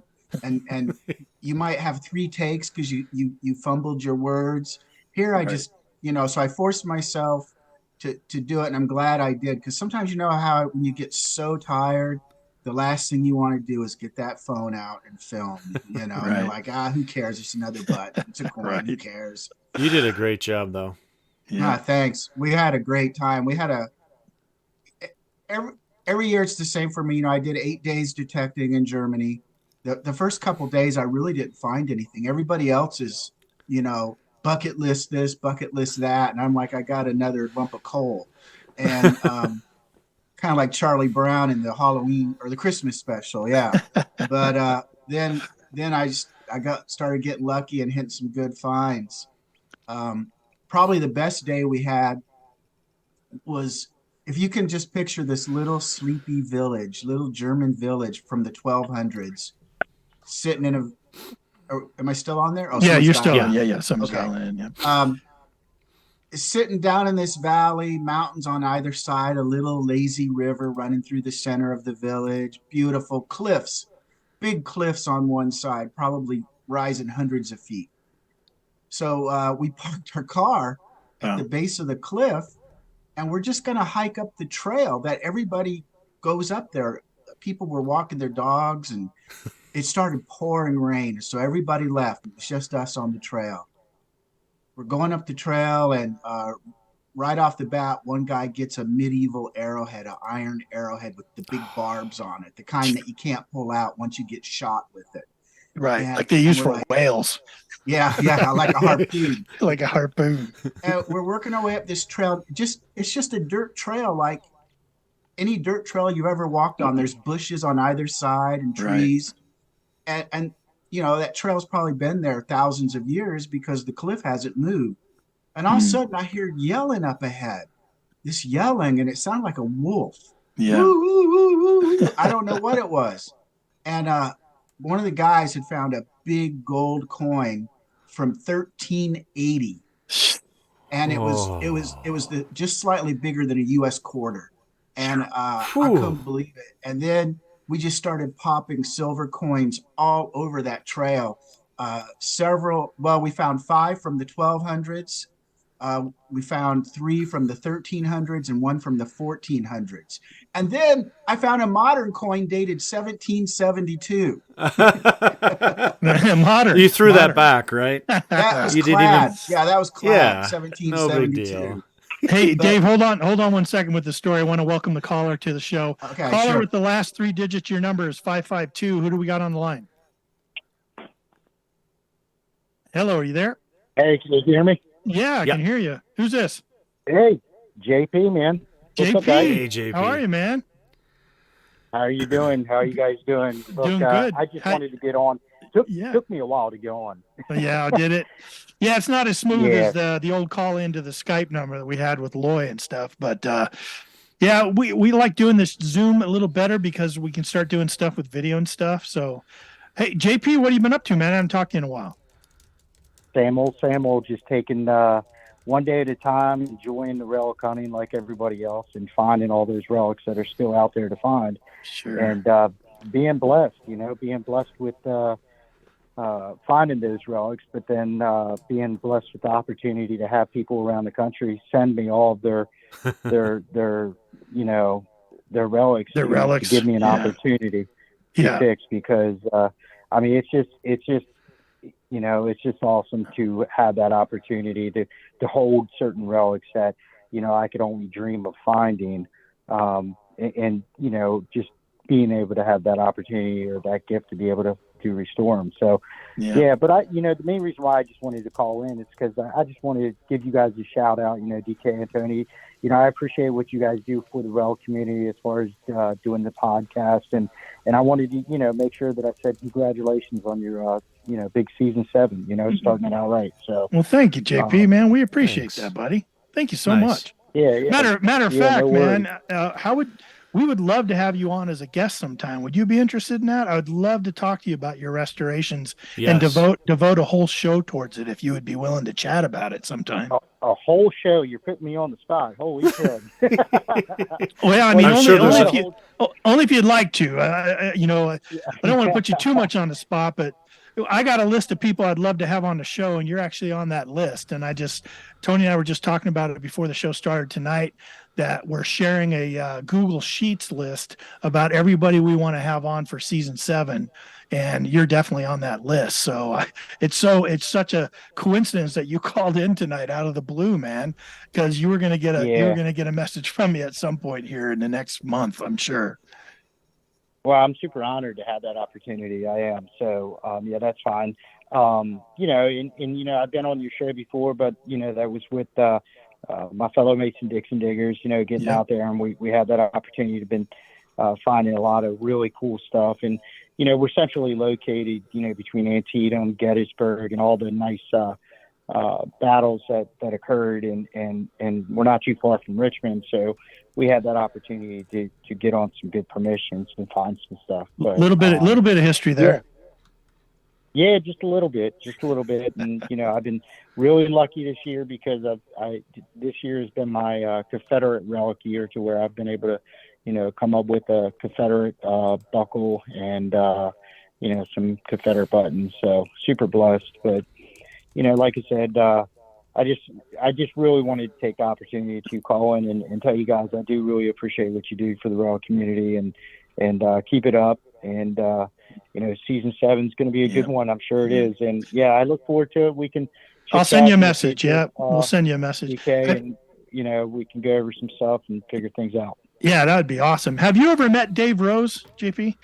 you might have 3 takes because you fumbled your words. Here I Right. just, so I forced myself to do it, and I'm glad I did because sometimes how when you get so tired, the last thing you want to do is get that phone out and film, and Right. you're like, who cares? It's another button. It's a coin. Who Right. cares? You did a great job, though. Yeah. Thanks. We had a great time. We had every year it's the same for me. I did 8 days detecting in Germany. The first couple days I really didn't find anything. Everybody else is, bucket list this, bucket list that, and I'm like, I got another lump of coal, and kind of like Charlie Brown in the Halloween or the Christmas special, yeah. But then I started getting lucky and hitting some good finds. Probably the best day we had was, if you can just picture this little sleepy village, little German village from the 1200s, sitting in a. Am I still on there? Oh, Yeah, someone's you're dialed still in. on. Yeah. Someone's Okay. calling in. Yeah. Sitting down in this valley, mountains on either side, a little lazy river running through the center of the village, beautiful cliffs, big cliffs on one side, probably rising hundreds of feet. So we parked our car at the base of the cliff, and we're just going to hike up the trail that everybody goes up there. People were walking their dogs, and it started pouring rain. So everybody left. It was just us on the trail. We're going up the trail, and right off the bat, one guy gets a medieval arrowhead, an iron arrowhead with the big barbs on it, the kind that you can't pull out once you get shot with it. Right. And Like they use we're for like, whales. yeah, like a harpoon. Like a harpoon. And we're working our way up this trail. It's just a dirt trail, like any dirt trail you've ever walked on. There's bushes on either side and Right. trees, and that trail's probably been there thousands of years because the cliff hasn't moved. And all of a sudden, I hear yelling up ahead. This yelling, and it sounded like a wolf. Yeah. Woo, woo, woo, woo, woo. I don't know what it was. And one of the guys had found a big gold coin from 1380, and it was just slightly bigger than a U.S. quarter. And I couldn't believe it. And then we just started popping silver coins all over that trail. We found 5 from the 1200s. We found 3 from the 1300s and 1 from the 1400s. And then I found a modern coin dated 1772. Modern. You threw that back, right? That was You didn't clad. even. Yeah, that was clad. Yeah, 1772. no big deal. Hey, Dave, hold on 1 second with the story. I want to welcome the caller to the show. Okay, Caller sure. with the last 3 digits, your number is 552. Who do we got on the line? Hello, are you there? Hey, can you hear me? Yeah, I can hear you. Who's this? Hey, JP, man. What's JP. up, guys? Hey, JP. How are you, man? How are you doing? How are you guys doing? Look, Doing good. I just Hi. wanted to get on. Took me a while to get on. Yeah, I did it. Yeah, it's not as smooth Yeah. as the old call into the Skype number that we had with Loy and stuff. But yeah, we like doing this Zoom a little better because we can start doing stuff with video and stuff. So, hey, JP, what have you been up to, man? I haven't talked to you in a while. Same old, just taking one day at a time, enjoying the relic hunting like everybody else, and finding all those relics that are still out there to find. Sure. And being blessed with finding those relics, but then being blessed with the opportunity to have people around the country send me all of their relics, to give me an opportunity to fix, because it's just awesome to have that opportunity to hold certain relics that I could only dream of finding, and just being able to have that opportunity or that gift to be able to restore them. So but the main reason why I just wanted to call in is because I just wanted to give you guys a shout out, DK and Tony. I appreciate what you guys do for the relic community as far as doing the podcast, and I wanted to make sure that I said congratulations on your big season 7, starting it out right. So well, thank you, JP, man. We appreciate Thanks. that, buddy. Thank you so Nice. much. Yeah. Matter of Yeah, fact, no man, we would love to have you on as a guest sometime. Would you be interested in that? I would love to talk to you about your restorations and Yes. devote a whole show towards it if you would be willing to chat about it sometime. A whole show. You're putting me on the spot. Holy shit. Well, I mean, I'm sure there's only if you'd like to. I don't want to put you too much on the spot, but I got a list of people I'd love to have on the show, and you're actually on that list. And Tony and I were just talking about it before the show started tonight, that we're sharing a Google Sheets list about everybody we want to have on for season 7. And you're definitely on that list. So it's such a coincidence that you called in tonight out of the blue, man, because you were going to get a message from me at some point here in the next month, I'm sure. Well, I'm super honored to have that opportunity. I am. So, that's fine. I've been on your show before, but, that was with my fellow Mason Dixon diggers, getting out there, and we had that opportunity to been finding a lot of really cool stuff. And, we're centrally located, between Antietam, Gettysburg, and all the nice battles that occurred, and we're not too far from Richmond. So we had that opportunity to get on some good permissions and find some stuff. But little bit of history there. Yeah, just a little bit. And, I've been really lucky this year because this year has been my Confederate relic year, to where I've been able to, come up with a Confederate buckle and, some Confederate buttons. So super blessed. But, like I said, I just really wanted to take the opportunity to call in and tell you guys I do really appreciate what you do for the relic community, and keep it up. And, season 7 is going to be a good one. I'm sure it is. And I look forward to it. We can. I'll send you a message. Yeah, we'll send you a message. DK, we can go over some stuff and figure things out. Yeah, that would be awesome. Have you ever met Dave Rose, JP?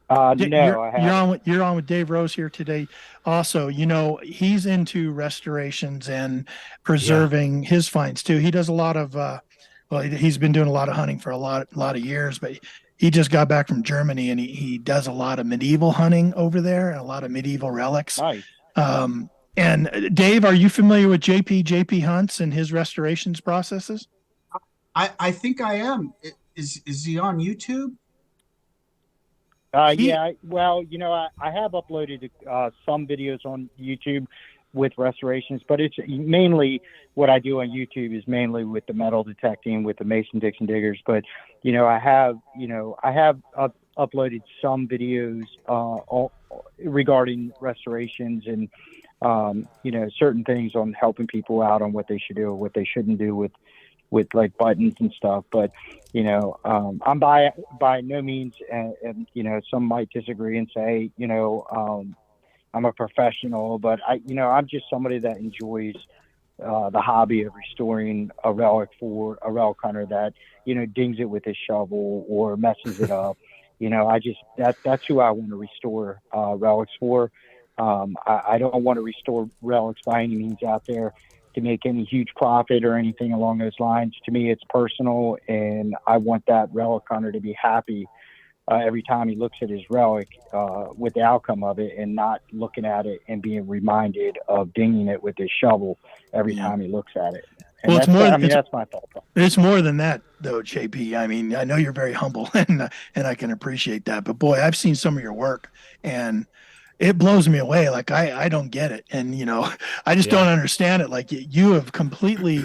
No, I haven't. You're on with Dave Rose here today. Also, he's into restorations and preserving his finds too. He does a lot of he's been doing a lot of hunting for a lot of years, but he just got back from Germany and he does a lot of medieval hunting over there and a lot of medieval relics. Nice. And Dave, are you familiar with JP Hunts and his restorations processes? I think I am. Is he on YouTube? I have uploaded some videos on YouTube with restorations, but it's mainly what I do on YouTube is mainly with the metal detecting with the Mason-Dixon diggers. But I have uploaded some videos regarding restorations and certain things on helping people out on what they should do or what they shouldn't do with like buttons and stuff. But I'm by no means, and some might disagree and say I'm a professional, but I'm just somebody that enjoys the hobby of restoring a relic for a relic hunter that dings it with his shovel or messes it up. That's who I want to restore relics for. I don't want to restore relics by any means out there to make any huge profit or anything along those lines. To me, it's personal, and I want that relic hunter to be happy every time he looks at his relic with the outcome of it, and not looking at it and being reminded of dinging it with his shovel every time he looks at it. And well, that's my thought. It's more than that, though, JP. I mean, I know you're very humble, and I can appreciate that. But boy, I've seen some of your work, and it blows me away. Like I don't get it. And, I just don't understand it. Like you have completely,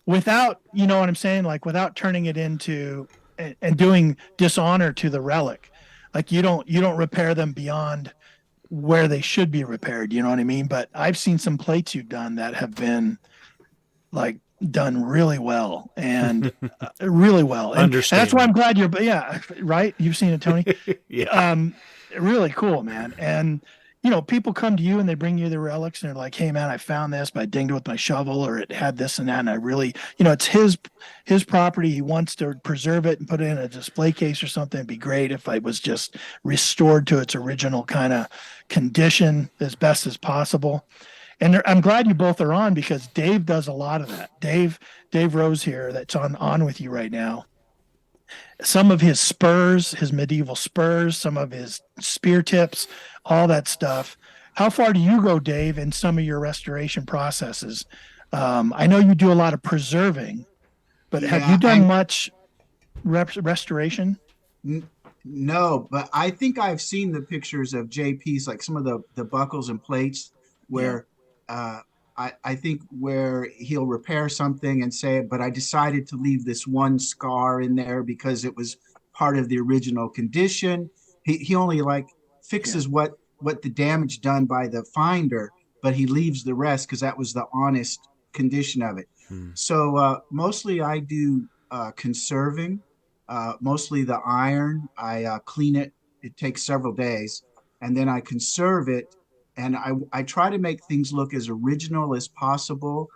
without, what I'm saying? Like without turning it into and doing dishonor to the relic. Like you don't repair them beyond where they should be repaired. You know what I mean? But I've seen some plates you've done that have been like done really well and really well. And that's why I'm glad right. You've seen it, Tony. Really cool, man. And people come to you and they bring you the relics and they're like, hey man, I found this, but I dinged it with my shovel, or it had this and that, and I really, it's his property. He wants to preserve it and put it in a display case or something. It'd be great if it was just restored to its original kind of condition as best as possible. And I'm glad you both are on, because Dave does a lot of that. Dave Rose here, that's on with you right now. Some of his spurs, his medieval spurs, some of his spear tips, all that stuff. How far do you go, Dave, in some of your restoration processes? I know you do a lot of preserving, but have you done much restoration? No, but I think I've seen the pictures of JP's, like some of the buckles and plates where I think where he'll repair something and say, but I decided to leave this one scar in there because it was part of the original condition. He only fixes what the damage done by the finder, but he leaves the rest because that was the honest condition of it. So mostly I do conserving, mostly the iron. I clean it. It takes several days, and then I conserve it. And I try to make things look as original as possible,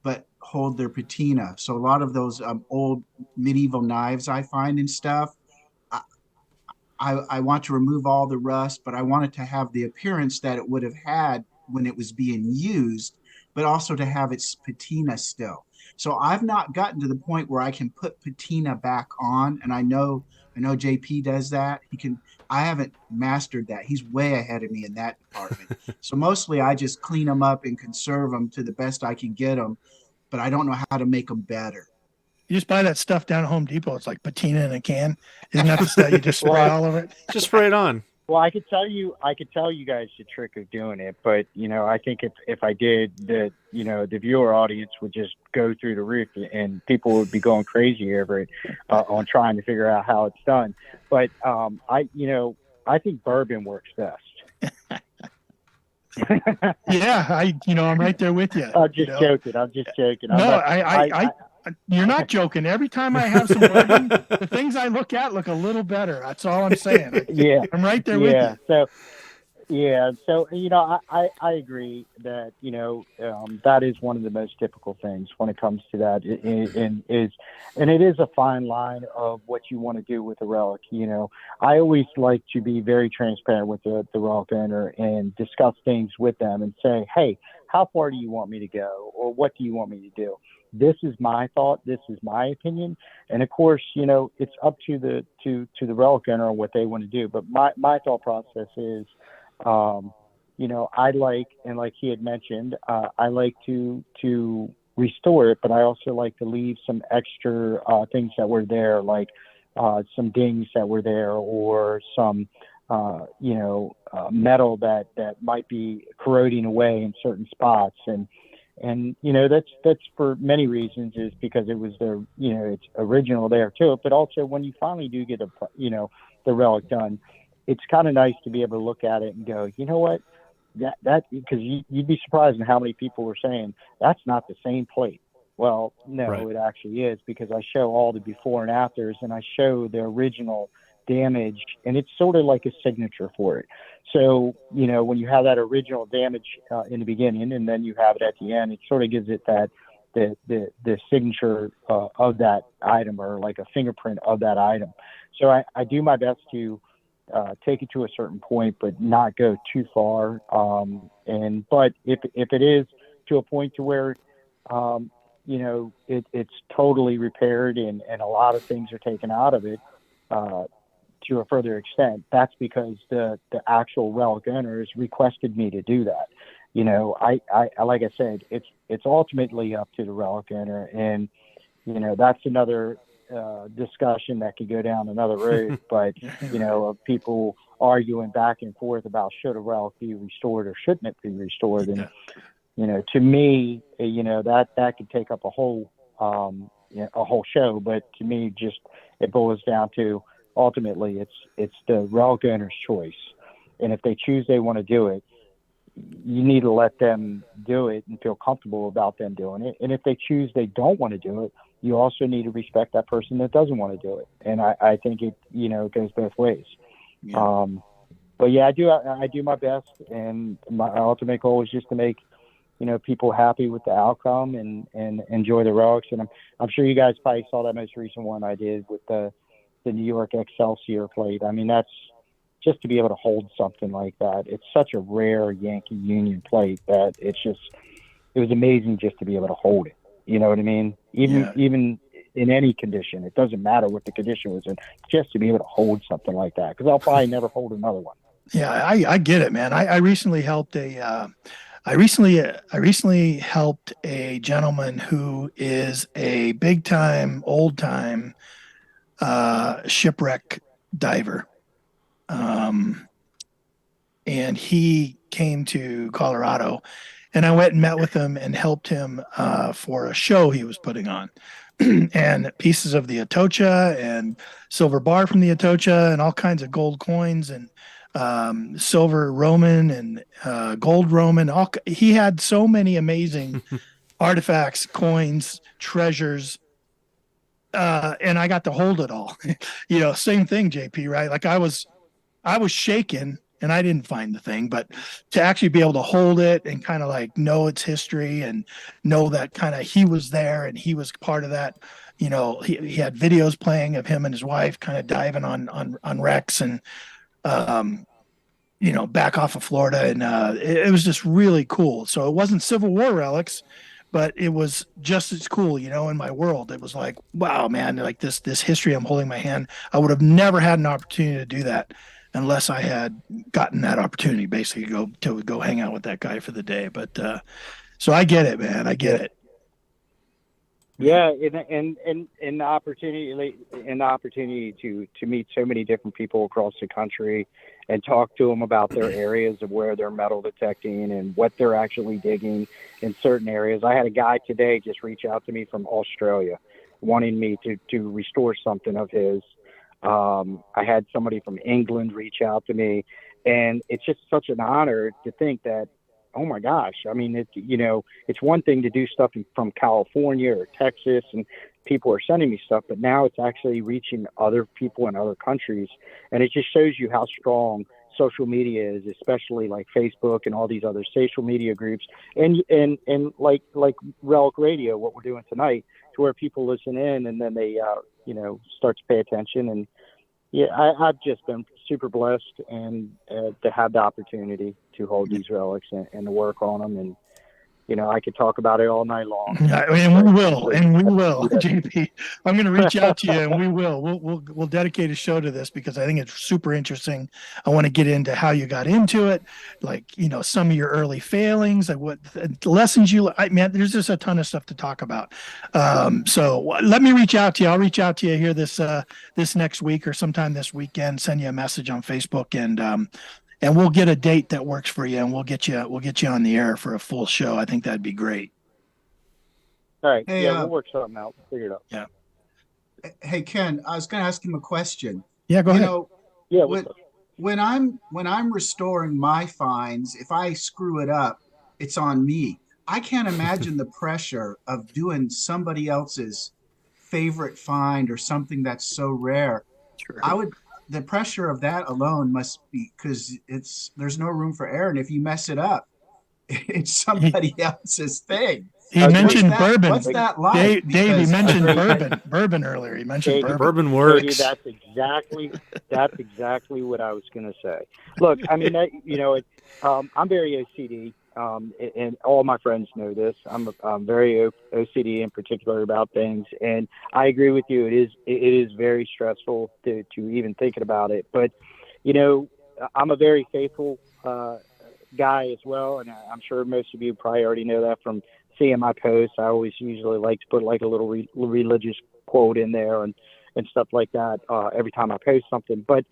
but hold their patina. So a lot of those old medieval knives I find and stuff, I want to remove all the rust, but I want it to have the appearance that it would have had when it was being used, but also to have its patina still. So I've not gotten to the point where I can put patina back on, and I know JP does that. I haven't mastered that. He's way ahead of me in that department. So mostly I just clean them up and conserve them to the best I can get them, but I don't know how to make them better. You just buy that stuff down at Home Depot. It's like patina in a can. Isn't that the stuff you just spray all over it? Just spray it on. Well, I could tell you guys the trick of doing it, but I think if I did, the viewer audience would just go through the roof, and people would be going crazy over it on trying to figure out how it's done. But I think bourbon works best. Yeah, I'm right there with you. I'm just joking. No, you're not joking. Every time I have some bourbon, the things I look at look a little better. That's all I'm saying. I'm right there with you. Yeah, so I agree that that is one of the most typical things when it comes to that, and it is a fine line of what you want to do with a relic. I always like to be very transparent with the relic owner and discuss things with them and say, hey, how far do you want me to go, or what do you want me to do? This is my thought. This is my opinion, and of course, it's up to the relic owner on what they want to do. But my thought process is. I like, and like he had mentioned, I like to restore it, but I also like to leave some extra things that were there, like some dings that were there, or some metal that might be corroding away in certain spots, and that's for many reasons, is because it was it's original there too, but also when you finally do get the relic done, it's kind of nice to be able to look at it and go, you know what, that because you'd be surprised in how many people were saying that's not the same plate. Well, no, Right. It actually is, because I show all the before and afters, and I show the original damage, and it's sort of like a signature for it. So, when you have that original damage in the beginning, and then you have it at the end, it sort of gives it that the signature of that item, or like a fingerprint of that item. So I do my best to take it to a certain point, but not go too far. But if it is to a point to where, it's totally repaired, and a lot of things are taken out of it, to a further extent, that's because the actual relic owners requested me to do that. I like I said, it's ultimately up to the relic owner, and that's another discussion that could go down another road, but of people arguing back and forth about should a relic be restored or shouldn't it be restored, and to me, that could take up a whole show, but to me, just it boils down to ultimately it's the relic owner's choice, and if they choose they want to do it, you need to let them do it and feel comfortable about them doing it. And if they choose they don't want to do it, you also need to respect that person that doesn't want to do it. And I think it goes both ways. Yeah. But yeah, I do my best, and my ultimate goal is just to make people happy with the outcome and enjoy the relics. And I'm sure you guys probably saw that most recent one I did with the New York Excelsior plate. I mean, that's just to be able to hold something like that. It's such a rare Yankee Union plate that it was amazing just to be able to hold it. You know what I mean? Even in any condition, it doesn't matter what the condition was in, just to be able to hold something like that. Because I'll probably never hold another one. Yeah, I get it, man. I recently helped I recently helped a gentleman who is a big time, old time shipwreck diver. And he came to Colorado, and I went and met with him and helped him for a show he was putting on. And pieces of the Atocha and silver bar from the Atocha and all kinds of gold coins and silver Roman and gold Roman. He had so many amazing artifacts, coins, treasures, and I got to hold it all. Same thing, JP, right? Like I was shaken and I didn't find the thing, but to actually be able to hold it and kind of like know its history and know that kind of he was there and he was part of that. He had videos playing of him and his wife kind of diving on wrecks and back off of Florida, and it was just really cool. So it wasn't Civil War relics, but it was just as cool, in my world. It was like, wow, man, like this history I'm holding in my hand. I would have never had an opportunity to do that unless I had gotten that opportunity, basically to go hang out with that guy for the day. But so I get it, man. I get it. Yeah, and the opportunity to meet so many different people across the country and talk to them about their areas of where they're metal detecting and what they're actually digging in certain areas. I had a guy today just reach out to me from Australia wanting me to restore something of his. I had somebody from England reach out to me, and it's just such an honor to think that, oh my gosh, I mean, it's one thing to do stuff from California or Texas and people are sending me stuff, but now it's actually reaching other people in other countries. And it just shows you how strong social media is, especially like Facebook and all these other social media groups, and like Relic Radio, what we're doing tonight, to where people listen in and then they start to pay attention. And yeah, I've just been super blessed and to have the opportunity to hold these relics and to work on them. And I could talk about it all night long. And we will, JP. I'm going to reach out to you, and we will. We'll dedicate a show to this because I think it's super interesting. I want to get into how you got into it, like some of your early failings, like what lessons there's just a ton of stuff to talk about. So let me reach out to you. I'll reach out to you here this next week or sometime this weekend. Send you a message on Facebook, and we'll get a date that works for you, and we'll get you on the air for a full show. I think that'd be great. All right. Hey, we'll work something out. We'll figure it out. Yeah. Hey, Ken, I was going to ask him a question. Yeah, go ahead. When I'm restoring my finds, if I screw it up, it's on me. I can't imagine the pressure of doing somebody else's favorite find or something that's so rare. Sure. The pressure of that alone must be, because there's no room for error. And if you mess it up, it's somebody else's thing. He mentioned bourbon. What's that like? Dave, he mentioned bourbon earlier. He mentioned bourbon. Bourbon works. That's exactly what I was going to say. Look, I mean, I'm very OCD, and all my friends know this. I'm very OCD in particular about things, and I agree with you. It is very stressful to even thinking about it. But I'm a very faithful guy as well, and I'm sure most of you probably already know that from seeing my posts. I always usually like to put like a little religious quote in there and stuff like that every time I post something. But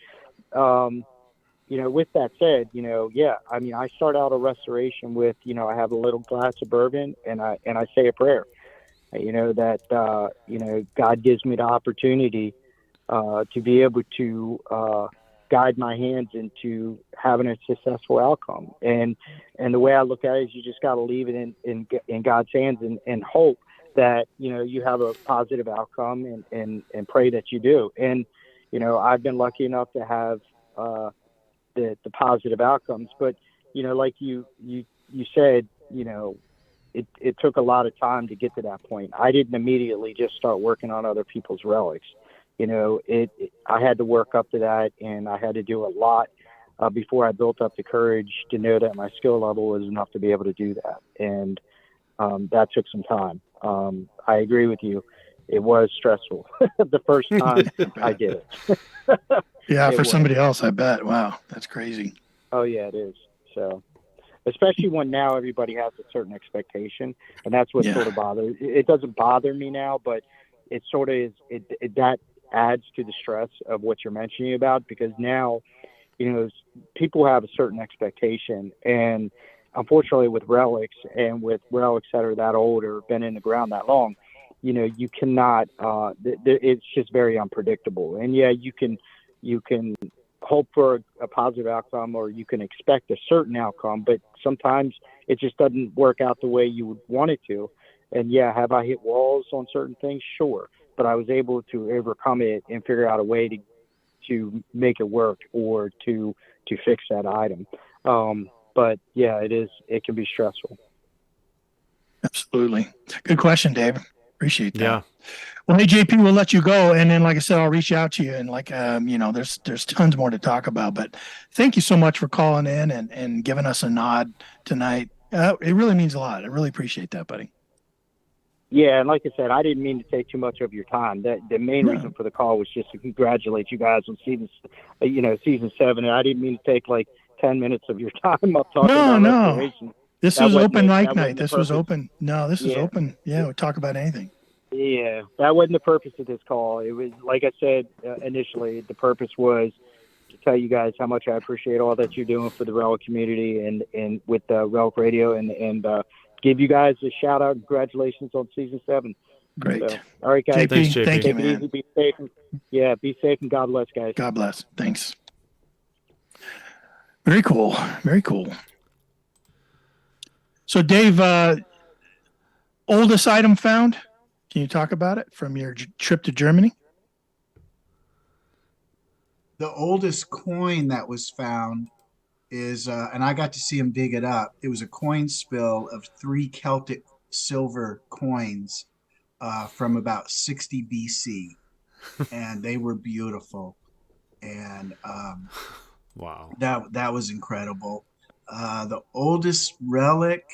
with that said, I mean, I start out a restoration with, I have a little glass of bourbon and I say a prayer, that God gives me the opportunity to be able to guide my hands into having a successful outcome. And the way I look at it is you just got to leave it in God's hands and hope that, you have a positive outcome and pray that you do. And, I've been lucky enough to have the positive outcomes, but, like you said, it took a lot of time to get to that point. I didn't immediately just start working on other people's relics. I had to work up to that, and I had to do a lot before I built up the courage to know that my skill level was enough to be able to do that. And that took some time. I agree with you. It was stressful the first time I did it. Yeah, for somebody else, I bet. Wow, that's crazy. Oh, yeah, it is. So, especially when now everybody has a certain expectation, and that's what sort of bothers. It doesn't bother me now, but it sort of is. That adds to the stress of what you're mentioning about, because now, people have a certain expectation, and unfortunately with relics and with relics that are that old or been in the ground that long, you cannot, it's just very unpredictable. And yeah, you can hope for a positive outcome, or you can expect a certain outcome, but sometimes it just doesn't work out the way you would want it to. And yeah, have I hit walls on certain things? Sure. But I was able to overcome it and figure out a way to make it work or to fix that item. But yeah, it can be stressful. Absolutely. Good question, Dave. Appreciate that. Yeah. Well, hey, JP, we'll let you go. And then, like I said, I'll reach out to you. And there's tons more to talk about, but thank you so much for calling in and giving us a nod tonight. It really means a lot. I really appreciate that, buddy. Yeah, and like I said, I didn't mean to take too much of your time. The main reason for the call was just to congratulate you guys on season 7. And I didn't mean to take like 10 minutes of your time up talking about restoration. This was open mic night. This was open. No, this is open. Yeah, we'll talk about anything. Yeah, that wasn't the purpose of this call. It was, like I said initially, the purpose was to tell you guys how much I appreciate all that you're doing for the Relic community and with Relic Radio and give you guys a shout out. Congratulations on season 7. Great. So, all right, guys. Thanks, JP. Thank you, Take it man. easy, be safe. Be safe and God bless, guys. God bless. Thanks. Very cool. Very cool. So, Dave, oldest item found? Can you talk about it from your trip to Germany? the oldest coin that was found is, and I got to see him dig it up. It was a coin spill of 3 Celtic silver coins from about 60 BC, and they were beautiful. And wow, that was incredible. The oldest relic,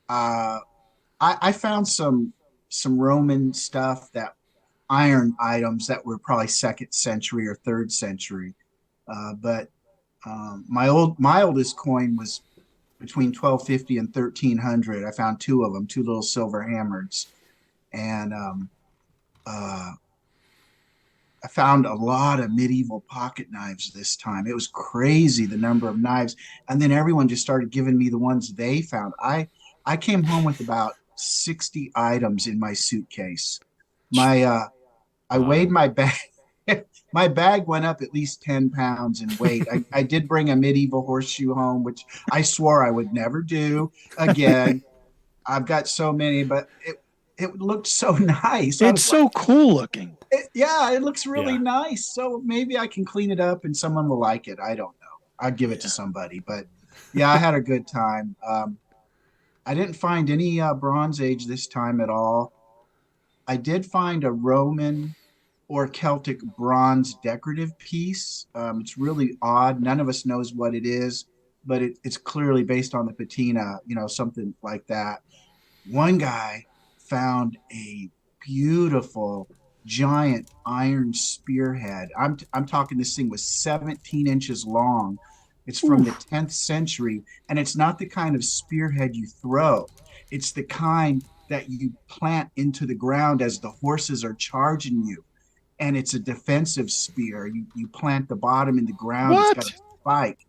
I found some Roman stuff, that iron items that were probably 2nd century or 3rd century, but my oldest coin was between 1250 and 1300. I found 2 of them, 2 little silver hammers, and I found a lot of medieval pocket knives this time. It was crazy, the number of knives. And then everyone just started giving me the ones they found. I came home with about 60 items in my suitcase. I weighed my bag. My bag went up at least 10 pounds in weight. I did bring a medieval horseshoe home, which I swore I would never do again. I've got so many, but it looked so nice. It's so cool looking. It looks really nice. So maybe I can clean it up and someone will like it. I don't know. I'd give it to somebody. But yeah, I had a good time. I didn't find any Bronze Age this time at all. I did find a Roman or Celtic bronze decorative piece. It's really odd. None of us knows what it is, but it's clearly based on the patina, something like that. One guy found a beautiful giant iron spearhead. I'm talking, this thing was 17 inches long. It's from the 10th century, and it's not the kind of spearhead you throw. It's the kind that you plant into the ground as the horses are charging you. And it's a defensive spear. You plant the bottom in the ground. What? It's got a spike.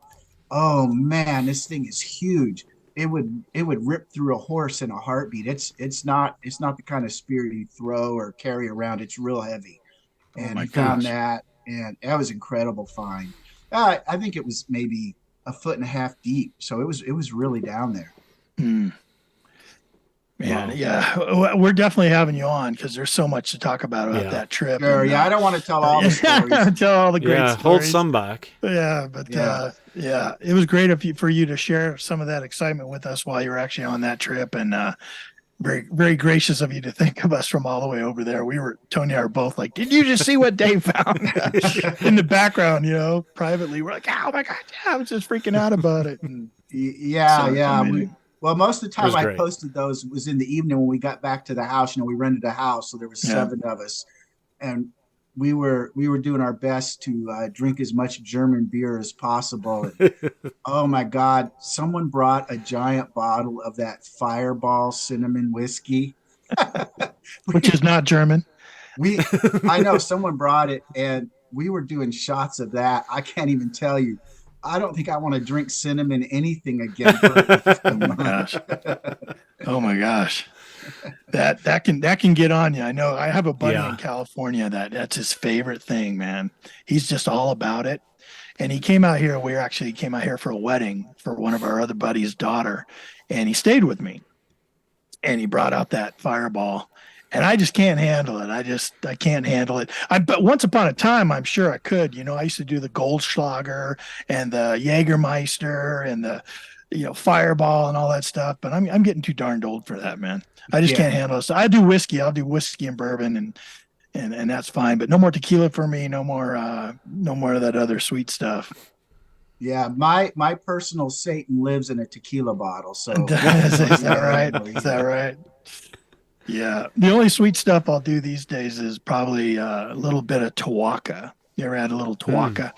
Oh man, this thing is huge. It would rip through a horse in a heartbeat. It's not the kind of spear you throw or carry around. It's real heavy. And my he found gosh. that, and that was incredible find. I think it was maybe 1.5 feet deep, so it was really down there. Mm. Man, Wow. yeah, we're definitely having you on because there's so much to talk about that trip. Sure, and, I don't want to tell all the stories. tell all the great stories. hold some back. Yeah, but it was great for you to share some of that excitement with us while you were actually on that trip, and very, very gracious of you to think of us from all the way over there. Tony and I were both like, "Did you just see what Dave found?" In the background, privately, we're like, "Oh my god, I was just freaking out about it." And Well, most of the time I great. posted those was in the evening when we got back to the house. We rented a house, so there was 7 of us, and we were doing our best to drink as much German beer as possible. And, oh my God, someone brought a giant bottle of that Fireball cinnamon whiskey, which is not German. I know someone brought it, and we were doing shots of that. I can't even tell you. I don't think I want to drink cinnamon anything again. Oh my gosh. That can get on you. I know I have a buddy in California that's his favorite thing, man. He's just all about it. And he came out here. He came out here for a wedding for one of our other buddies' daughter, and he stayed with me. And he brought out that Fireball. And I just can't handle it. I can't handle it. But once upon a time, I'm sure I could. I used to do the Goldschlager and the Jägermeister and the, Fireball and all that stuff. But I'm getting too darned old for that, man. I just can't handle it. So I do whiskey. I'll do whiskey and bourbon, and that's fine. But no more tequila for me. No more of that other sweet stuff. Yeah, my personal Satan lives in a tequila bottle. So is that right? Is that right? Yeah, the only sweet stuff I'll do these days is probably a little bit of Tawaka. You ever had a little Tawaka?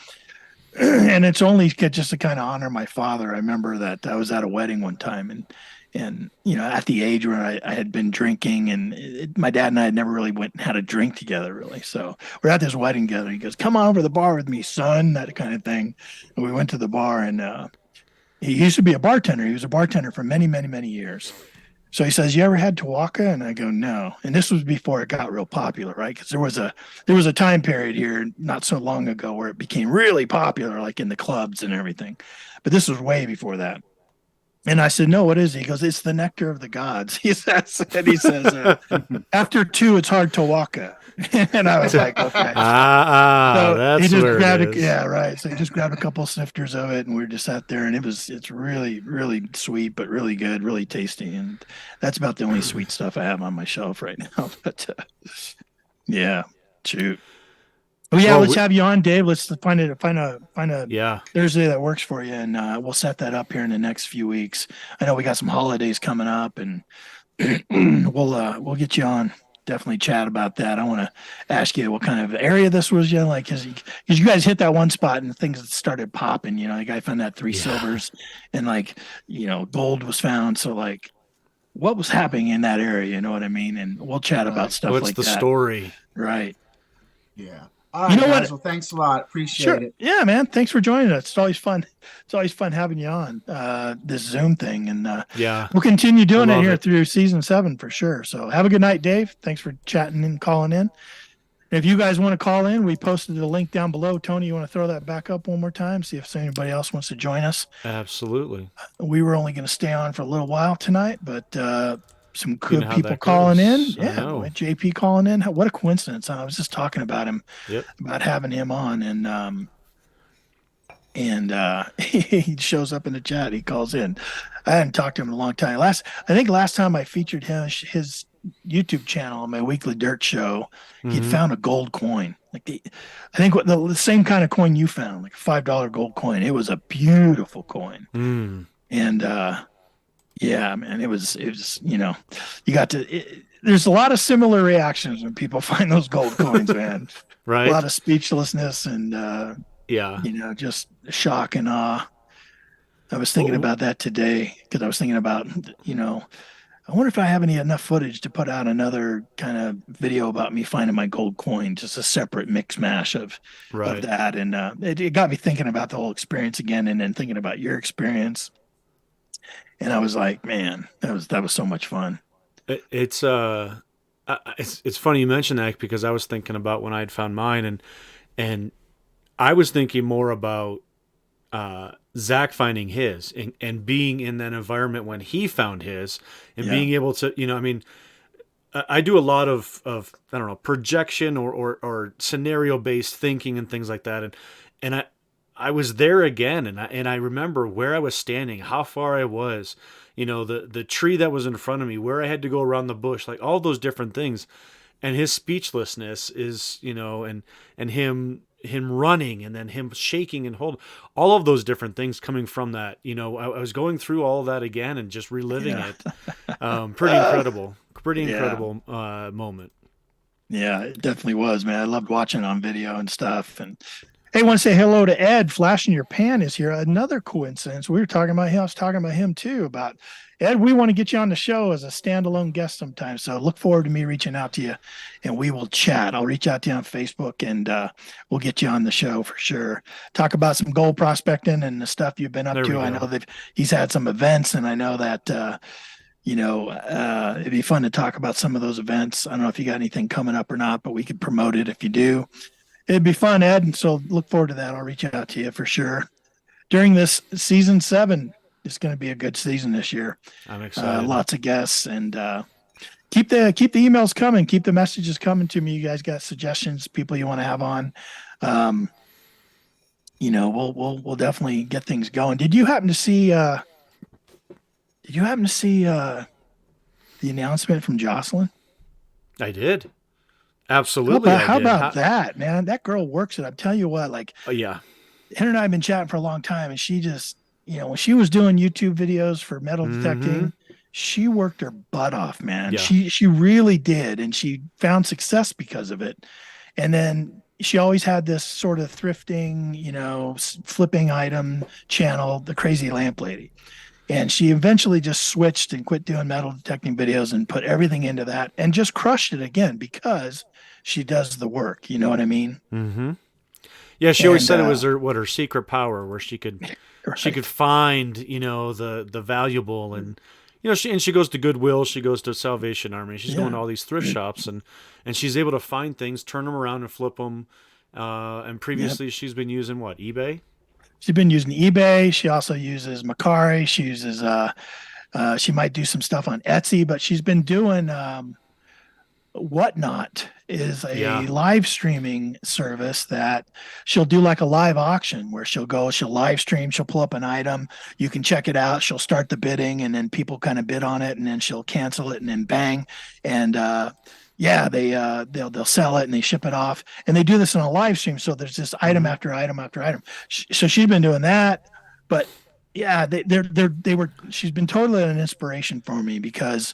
And it's only just to kind of honor my father. I remember that I was at a wedding one time, and at the age where I had been drinking, and my dad and I had never really went and had a drink together, really. So we're at this wedding together. He goes, "Come on over to the bar with me, son," that kind of thing. And we went to the bar, and he used to be a bartender. He was a bartender for many, many, many years. So he says, "You ever had Tawaka?" And I go, "No." And this was before it got real popular, right? Because there was a time period here not so long ago where it became really popular, like in the clubs and everything. But this was way before that. And I said, "No, what is it?" He goes, "It's the nectar of the gods." He says, after 2, it's hard to Tawaka. And I was like, okay. So That's he just where grabbed it is. yeah, right. So he just grabbed a couple snifters of it, and we were just sat there, and it's really, really sweet, but really good, really tasty. And that's about the only sweet stuff I have on my shelf right now. But yeah, shoot. Well, yeah, Well, let's have you on, Dave. Let's find a Yeah. Thursday that works for you, and we'll set that up here in the next few weeks. I know we got some holidays coming up, and we'll get you on. Definitely chat about that. I want to ask you what kind of area this was, like, because you guys hit that one spot and things started popping. The guy found that three silvers, and gold was found. So what was happening in that area? You know what I mean? And we'll chat about stuff What's like the that. story? Right. Yeah. All right, guys. Well, thanks a lot. Appreciate it. Yeah, man. Thanks for joining us. It's always fun. It's always fun having you on this Zoom thing. And we'll continue doing it here through season 7 for sure. So have a good night, Dave. Thanks for chatting and calling in. If you guys want to call in, we posted the link down below. Tony, you want to throw that back up one more time? See if anybody else wants to join us. Absolutely. We were only going to stay on for a little while tonight, but some good people calling in. Yeah, JP calling in. What a coincidence. I was just talking about him, about having him on, and he shows up in the chat. He calls in. I hadn't talked to him in a long time. I think last time I featured his YouTube channel on my weekly dirt show, he'd found a gold coin. I think the same kind of coin you found, like a $5 gold coin. It was a beautiful coin. And yeah, man, it was, you got to, there's a lot of similar reactions when people find those gold coins, man. Right. A lot of speechlessness and, just shock and awe. I was thinking about that today because I was thinking about, I wonder if I have enough footage to put out another kind of video about me finding my gold coin, just a separate mix mash of that. And it got me thinking about the whole experience again, and then thinking about your experience. And I was like, man, that was so much fun. It's funny you mention that because I was thinking about when I had found mine, and I was thinking more about Zach finding his and being in that environment when he found his, and being able to, I do a lot of I don't know, projection or scenario based thinking and things like that, and I was there again, and I remember where I was standing, how far I was, the tree that was in front of me, where I had to go around the bush, like all those different things, and his speechlessness is, and him running, and then him shaking and holding, all of those different things coming from that. I was going through all of that again and just reliving it. Pretty incredible moment. Yeah, it definitely was, man. I loved watching on video and stuff. And hey, I want to say hello to Ed. Flash in Your Pan is here. Another coincidence. We were talking about him. I was talking about him too. About Ed, we want to get you on the show as a standalone guest sometime. So look forward to me reaching out to you, and we will chat. I'll reach out to you on Facebook, and we'll get you on the show for sure. Talk about some gold prospecting and the stuff you've been up to. I know that he's had some events, and I know that it'd be fun to talk about some of those events. I don't know if you got anything coming up or not, but we could promote it if you do. It'd be fun, Ed, and so look forward to that. I'll reach out to you for sure. During this season 7, it's going to be a good season this year. I'm excited. Lots of guests, and keep the emails coming. Keep the messages coming to me. You guys got suggestions, people you want to have on. We'll definitely get things going. Did you happen to see? The announcement from Jocelyn? I did. Absolutely. How about that, man? That girl works it. I'm telling you what, yeah. Her and I have been chatting for a long time, and she just, when she was doing YouTube videos for metal detecting, she worked her butt off, man. Yeah. She really did, and she found success because of it. And then she always had this sort of thrifting, flipping item channel, the Crazy Lamp Lady. And she eventually just switched and quit doing metal detecting videos and put everything into that and just crushed it again because she does the work. You know what I mean? Mm-hmm. Yeah, she always said it was her secret power, where she could find, the valuable, and she goes to Goodwill, she goes to Salvation Army, she's going to all these thrift shops, and she's able to find things, turn them around, and flip them. And previously, she's been using what, eBay? She's been using eBay. She also uses Macari. She uses she might do some stuff on Etsy, but she's been doing Whatnot. is a Yeah. live streaming service that she'll do like a live auction where she'll live stream, she'll pull up an item, you can check it out, she'll start the bidding, and then people kind of bid on it, and then she'll cancel it, and then bang, and they'll sell it and they ship it off, and they do this on a live stream. So there's just item after item after item. So she's been doing that, but yeah, she's been totally an inspiration for me because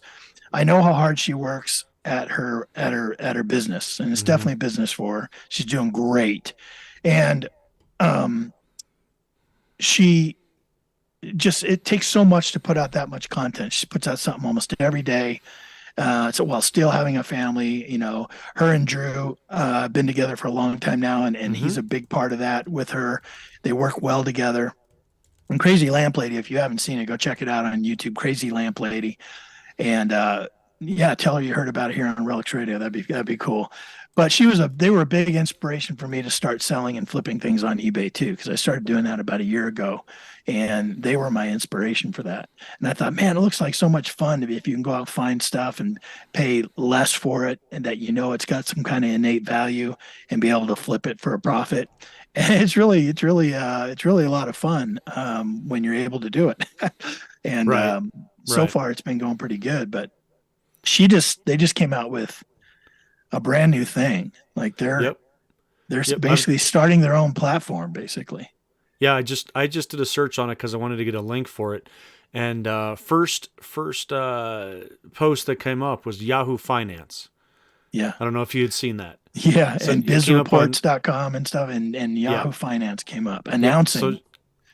I know how hard she works at her business, and it's definitely business for her. She's doing great, and she just, it takes so much to put out that much content. She puts out something almost every day. So while still having a family, her and Drew have been together for a long time now, and he's a big part of that with her. They work well together. And Crazy Lamp Lady, if you haven't seen it, go check it out on YouTube. Crazy Lamp Lady, and tell her you heard about it here on Relics Radio. That'd be cool. But they were a big inspiration for me to start selling and flipping things on eBay too, because I started doing that about a year ago, and they were my inspiration for that. And I thought, man, it looks like so much fun if you can go out and find stuff and pay less for it, and that it's got some kind of innate value, and be able to flip it for a profit. And it's really a lot of fun when you're able to do it. And so far it's been going pretty good. But they just came out with a brand new thing. Like they're basically starting their own platform, basically. Yeah, I just did a search on it because I wanted to get a link for it, and first post that came up was Yahoo Finance. Yeah, I don't know if you had seen that. Yeah, so and bizreports.com and stuff, and Yahoo Finance came up announcing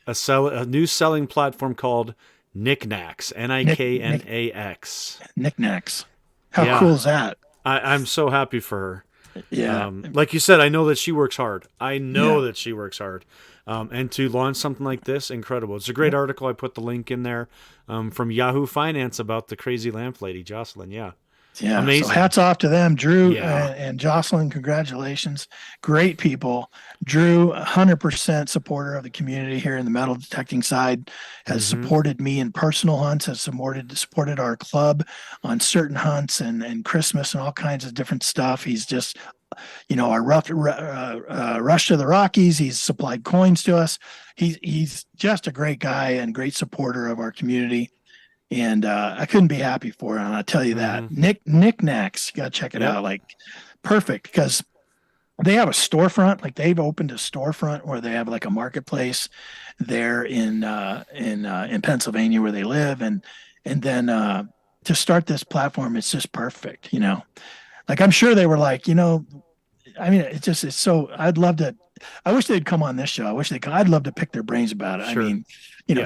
a new selling platform called Knickknacks, Niknax. Knickknacks. How cool is that? I'm so happy for her. Yeah. Like you said, I know that she works hard. That she works hard. And to launch something like this, incredible. It's a great article. I put the link in there from Yahoo Finance about the Crazy Lamp Lady, Jocelyn. Yeah. Yeah. Amazing. So hats off to them, Drew and Jocelyn. Congratulations. Great people. Drew, 100% supporter of the community here in the metal detecting side, has supported me in personal hunts, has supported our club on certain hunts and Christmas and all kinds of different stuff. He's just, our rush to the Rockies. He's supplied coins to us. He's just a great guy and great supporter of our community. And I couldn't be happy for him. I'll tell you that. Knickknacks, you got to check it out. Like, perfect, because they have a storefront. Like, they've opened a storefront where they have like a marketplace there in Pennsylvania where they live, and then to start this platform, it's just perfect. Like, I'm sure they were like, it's so. I wish they'd come on this show. I'd love to pick their brains about it. Sure. I mean,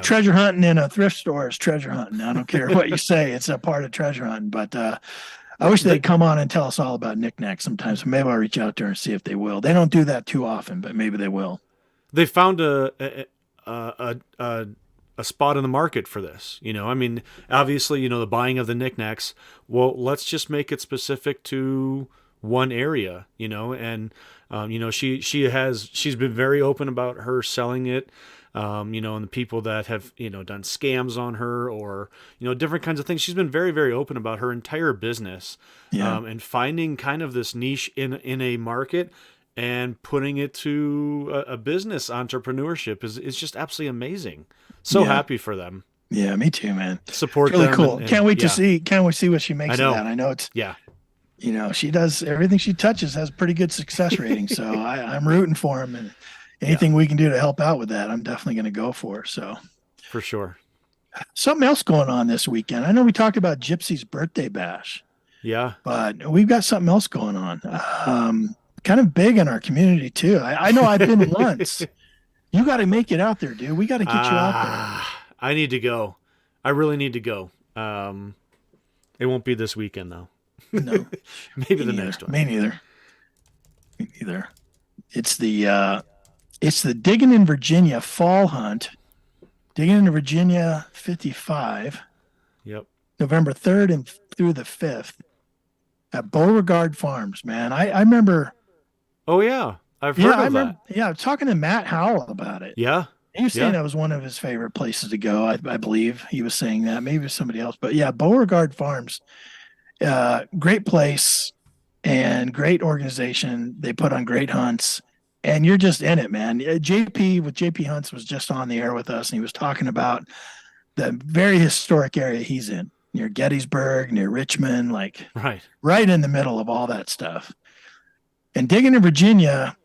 treasure hunting in a thrift store is treasure hunting. I don't care what you say. It's a part of treasure hunting. But I wish they'd come on and tell us all about Knickknacks sometimes. So maybe I'll reach out to her and see if they will. They don't do that too often, but maybe they will. They found a spot in the market for this. I mean, obviously, the buying of the Knickknacks. Well, let's just make it specific to one area, and she's been very open about her selling it. And the people that have, done scams on her or, different kinds of things. She's been very, very open about her entire business, and finding kind of this niche in a market and putting it to a business entrepreneurship is just absolutely amazing. So happy for them. Yeah, me too, man. Support really them cool. Can't wait to see what she makes of that. I know it's she does everything she touches has pretty good success rating. So I'm rooting for him, and anything we can do to help out with that, I'm definitely going to go for. So for sure. Something else going on this weekend. I know we talked about Gypsy's birthday bash. Yeah. But we've got something else going on. Kind of big in our community too. I know I've been once. You got to make it out there, dude. We got to get you out there. I need to go. I really need to go. It won't be this weekend though. No. Maybe the next one. Me neither. It's the Digging in Virginia fall hunt. Digging in Virginia 55. Yep. November 3rd and through the 5th at Beauregard Farms, man. I remember. Oh, yeah. I've heard of that. Yeah, I was talking to Matt Howell about it. Yeah. He was saying that was one of his favorite places to go. I believe he was saying that. Maybe it was somebody else. But yeah, Beauregard Farms. Great place. and great organization. They put on great hunts, and you're just in it, man. JP Hunts was just on the air with us, and he was talking about the very historic area he's in, near Gettysburg, near Richmond, like right in the middle of all that stuff. And digging in Virginia,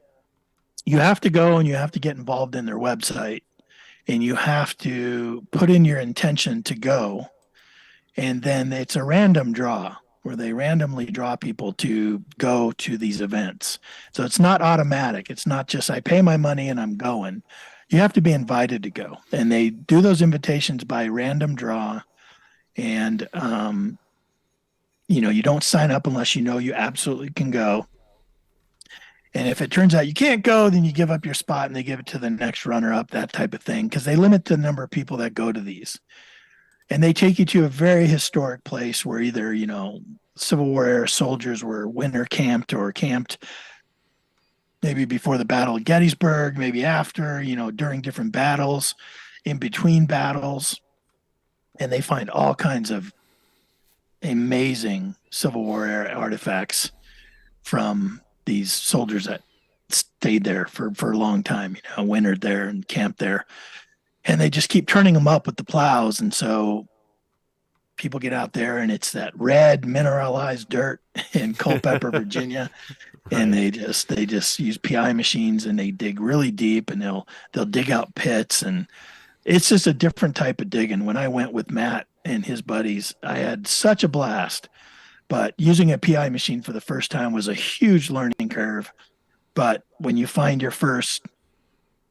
you have to go and you have to get involved in their website, and you have to put in your intention to go. And then it's a random draw where they randomly draw people to go to these events. So it's not automatic. It's not just I pay my money and I'm going. You have to be invited to go. And they do those invitations by random draw. And, you don't sign up unless you know you absolutely can go. And if it turns out you can't go, then you give up your spot and they give it to the next runner up, that type of thing, because they limit the number of people that go to these. And they take you to a very historic place where either, Civil War era soldiers were winter camped or camped maybe before the Battle of Gettysburg, maybe after, during different battles, in between battles. And they find all kinds of amazing Civil War era artifacts from these soldiers that stayed there for a long time, wintered there and camped there. And they just keep turning them up with the plows. And so people get out there and it's that red mineralized dirt in Culpeper, Virginia. Right. And they just use PI machines and they dig really deep and they'll dig out pits. And it's just a different type of digging. When I went with Matt and his buddies, I had such a blast. But using a PI machine for the first time was a huge learning curve. But when you find your first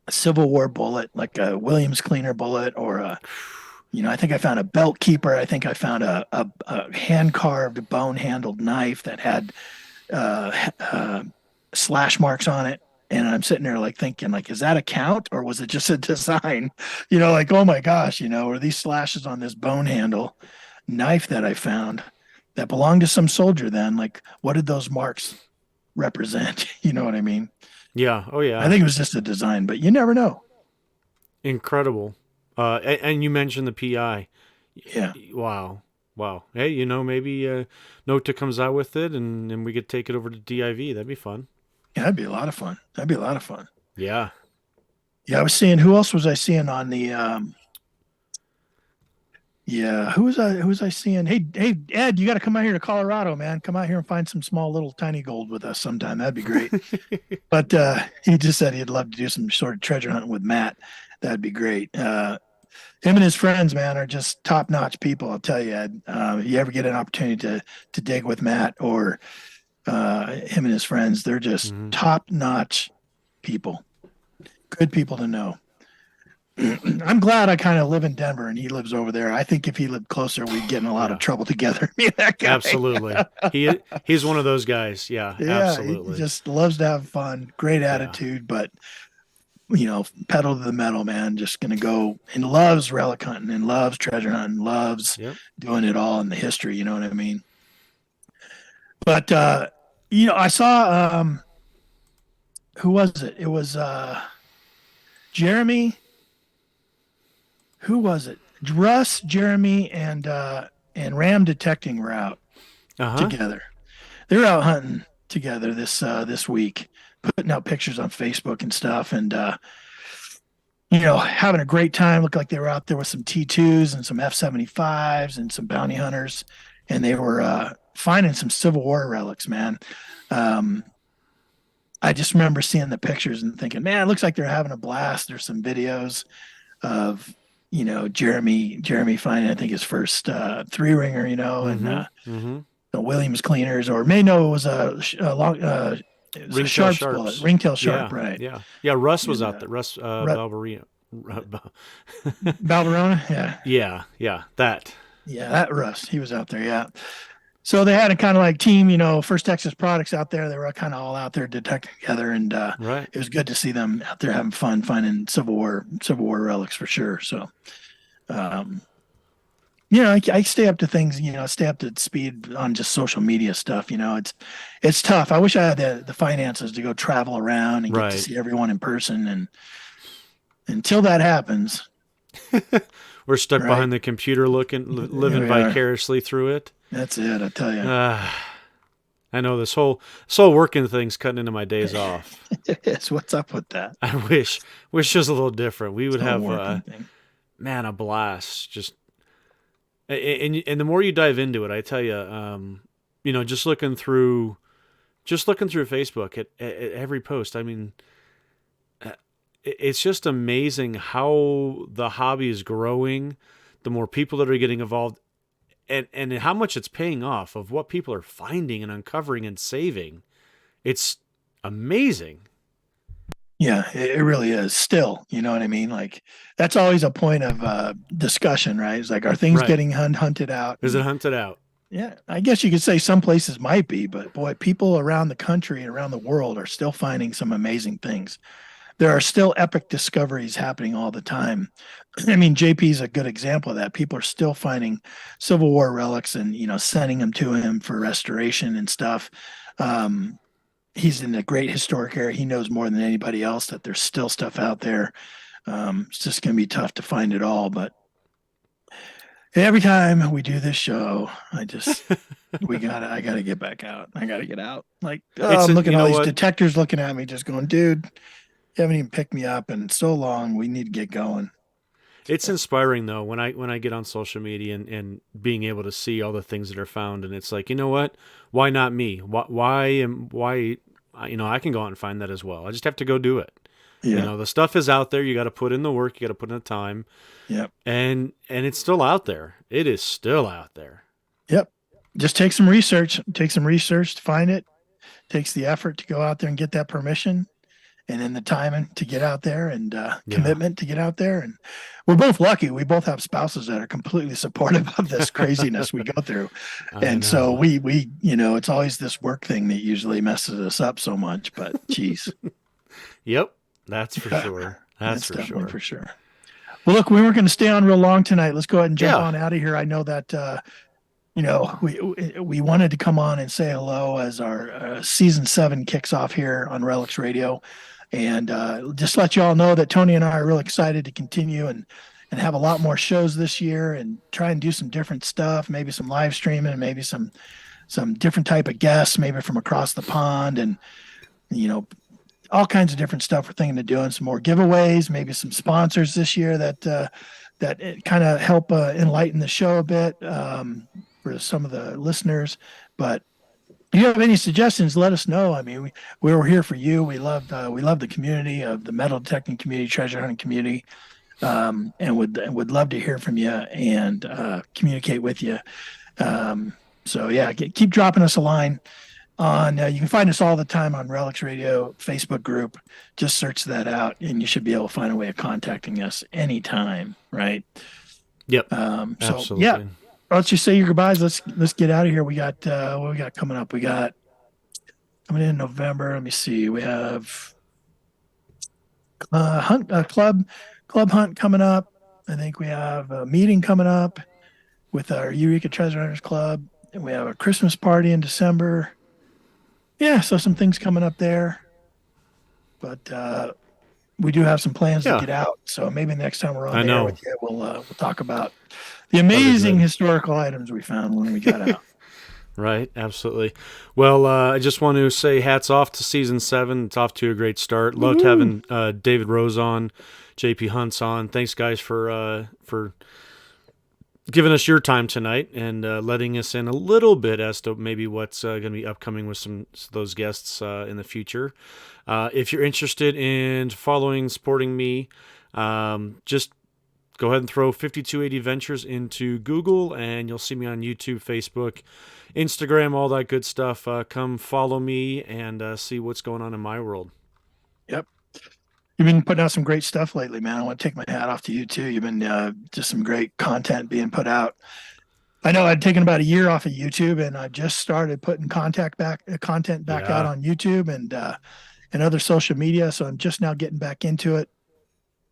Civil War bullet, like a Williams cleaner bullet, or I think I found a belt keeper. I think I found a hand carved bone handled knife that had slash marks on it. And I'm sitting there thinking, is that a count or was it just a design? Oh my gosh, are these slashes on this bone handle knife that I found that belonged to some soldier then? What did those marks represent? You know what I mean? Yeah. Oh, yeah. I think it was just a design, but you never know. Incredible. And you mentioned the PI. Yeah. Wow. Hey, maybe Nota comes out with it and we could take it over to DIV. That'd be fun. Yeah, that'd be a lot of fun. Yeah. Yeah, I was seeing, who else was I seeing on the, who was I seeing? Hey, Ed, you got to come out here to Colorado, man. Come out here and find some small little tiny gold with us sometime. That'd be great. But he just said he'd love to do some sort of treasure hunting with Matt. That'd be great. Him and his friends, man, are just top-notch people. I'll tell you, Ed. If you ever get an opportunity to dig with Matt or him and his friends, they're just top-notch people. Good people to know. I'm glad I kind of live in Denver and he lives over there. I think if he lived closer, we'd get in a lot of trouble together. Me and that guy. Absolutely. He's one of those guys. Yeah, absolutely. He just loves to have fun, great attitude, but pedal to the metal, man, just going to go and loves relic hunting and loves treasure hunting, loves doing it all in the history. You know what I mean? But, I saw, who was it? It was Jeremy. Who was it? Russ, Jeremy, and Ram Detecting were out together. They're out hunting together this week, putting out pictures on Facebook and stuff, and having a great time. Looked like they were out there with some T2s and some F-75s and some bounty hunters, and they were finding some Civil War relics, man. I just remember seeing the pictures and thinking, man, it looks like they're having a blast. There's some videos of Jeremy finding, I think, his first 3-ringer, and the Williams cleaners, or may know it was a sharp bullet, ringtail sharp, right? Yeah. Russ was out there. Russ Balverino. Balverona, yeah, that. Yeah, that Russ. He was out there, yeah. So they had a kind of like team, First Texas Products out there. They were kind of all out there detecting together, and it was good to see them out there having fun finding Civil War relics for sure. So, I stay up to things, stay up to speed on just social media stuff. It's tough. I wish I had the finances to go travel around and get to see everyone in person, and until that happens, we're stuck behind the computer living vicariously through it. That's it, I tell you. I know this whole working thing's cutting into my days off. It is. What's up with that? I wish it was a little different. We would It's a have working thing. man, a blast. Just and the more you dive into it, I tell you, just looking through Facebook at every post. I mean, it's just amazing how the hobby is growing. The more people that are getting involved, and how much it's paying off of what people are finding and uncovering and saving. It's amazing. Yeah, it really is still, you know what I mean? Like that's always a point of discussion, right? It's like, are things Right. getting hunted out? Is it hunted out? Yeah, I guess you could say some places might be, but boy, people around the country and around the world are still finding some amazing things. There are still epic discoveries happening all the time. I mean, JP is a good example of that. People are still finding Civil War relics and, sending them to him for restoration and stuff. He's in a great historic area. He knows more than anybody else that there's still stuff out there. It's just going to be tough to find it all, but every time we do this show, I gotta get back out. I gotta get out. Like, I'm looking at all these detectors looking at me, just going, dude, you haven't even picked me up in so long. We need to get going. It's inspiring though when I get on social media and being able to see all the things that are found, and it's like, you know what? Why not me? Why I can go out and find that as well. I just have to go do it. Yeah. The stuff is out there. You got to put in the work. You got to put in the time. Yep. And it's still out there. It is still out there. Yep. Just take some research. Take some research to find it. Takes the effort to go out there and get that permission, and then the time to get out there and commitment to get out there. And we're both lucky. We both have spouses that are completely supportive of this craziness we go through. And so we, it's always this work thing that usually messes us up so much, but geez. Yep. That's for sure. That's for sure. For sure. Well, look, we weren't going to stay on real long tonight. Let's go ahead and jump on out of here. I know that, we wanted to come on and say hello as our season 7 kicks off here on Relics Radio. And just let you all know that Tony and I are really excited to continue and have a lot more shows this year and try and do some different stuff, maybe some live streaming, maybe some different type of guests, maybe from across the pond, and all kinds of different stuff we're thinking of doing. Some more giveaways, maybe some sponsors this year that kind of help enlighten the show a bit for some of the listeners. But if you have any suggestions, let us know. I mean, we were here for you. We love the community of the metal detecting community, treasure hunting community, and would love to hear from you and communicate with you. So yeah, keep dropping us a line on. You can find us all the time on Relics Radio Facebook group. Just search that out, and you should be able to find a way of contacting us anytime. Right? Yep. Absolutely. Yeah. Let's just say your goodbyes. Let's get out of here. We got what we got coming up. We got coming in November. Let me see. We have club hunt coming up. I think we have a meeting coming up with our Eureka Treasure Hunters Club, and we have a Christmas party in December. Yeah, so some things coming up there, but we do have some plans to get out. So maybe next time we're on there with you, we'll talk about the amazing historical items we found when we got out. Right, absolutely. Well, I just want to say hats off to season 7. It's off to a great start. Loved having David Rose on, JP Hunt's on. Thanks, guys, for giving us your time tonight and letting us in a little bit as to maybe what's going to be upcoming with some those guests in the future. If you're interested in supporting me, just go ahead and throw 5280 Ventures into Google, and you'll see me on YouTube, Facebook, Instagram, all that good stuff. Come follow me and see what's going on in my world. Yep. You've been putting out some great stuff lately, man. I want to take my hat off to you too. You've been just some great content being put out. I know I'd taken about a year off of YouTube, and I just started putting content back out on YouTube and other social media. So I'm just now getting back into it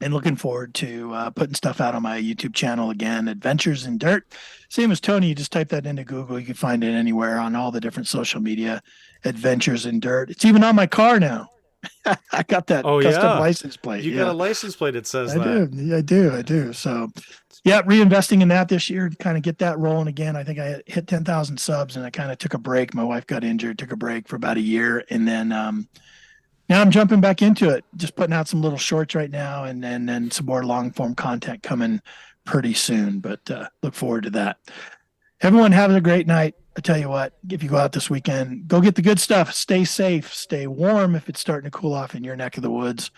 and looking forward to putting stuff out on my YouTube channel again. Adventures in Dirt. Same as Tony, you just type that into Google. You can find it anywhere on all the different social media. Adventures in Dirt. It's even on my car now. I got that Oh, custom yeah. license plate. You got a license plate that says I that. do. Yeah, I do. So, yeah, reinvesting in that this year to kind of get that rolling again. I think I hit 10,000 subs and I kind of took a break. My wife got injured, took a break for about a year. And then now I'm jumping back into it, just putting out some little shorts right now and then some more long form content coming pretty soon. But look forward to that. Everyone having a great night. I tell you what, if you go out this weekend, go get the good stuff. Stay safe, stay warm if it's starting to cool off in your neck of the woods.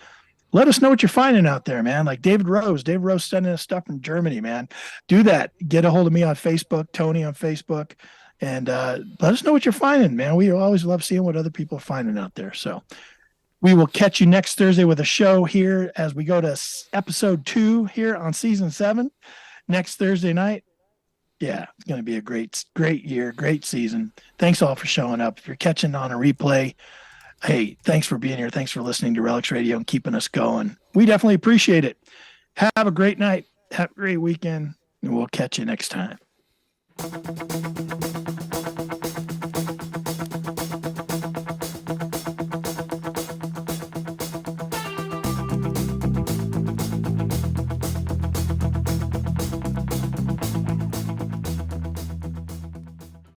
Let us know what you're finding out there, man. Like David Rose sending us stuff from Germany, man. Do that. Get a hold of me on Facebook, Tony on Facebook, and let us know what you're finding, man. We always love seeing what other people are finding out there. So we will catch you next Thursday with a show here as we go to episode 2 here on season 7 next Thursday night. Yeah, it's going to be a great year, great season. Thanks all for showing up. If you're catching on a replay, hey, thanks for being here. Thanks for listening to Relics Radio and keeping us going. We definitely appreciate it. Have a great night. Have a great weekend, and we'll catch you next time.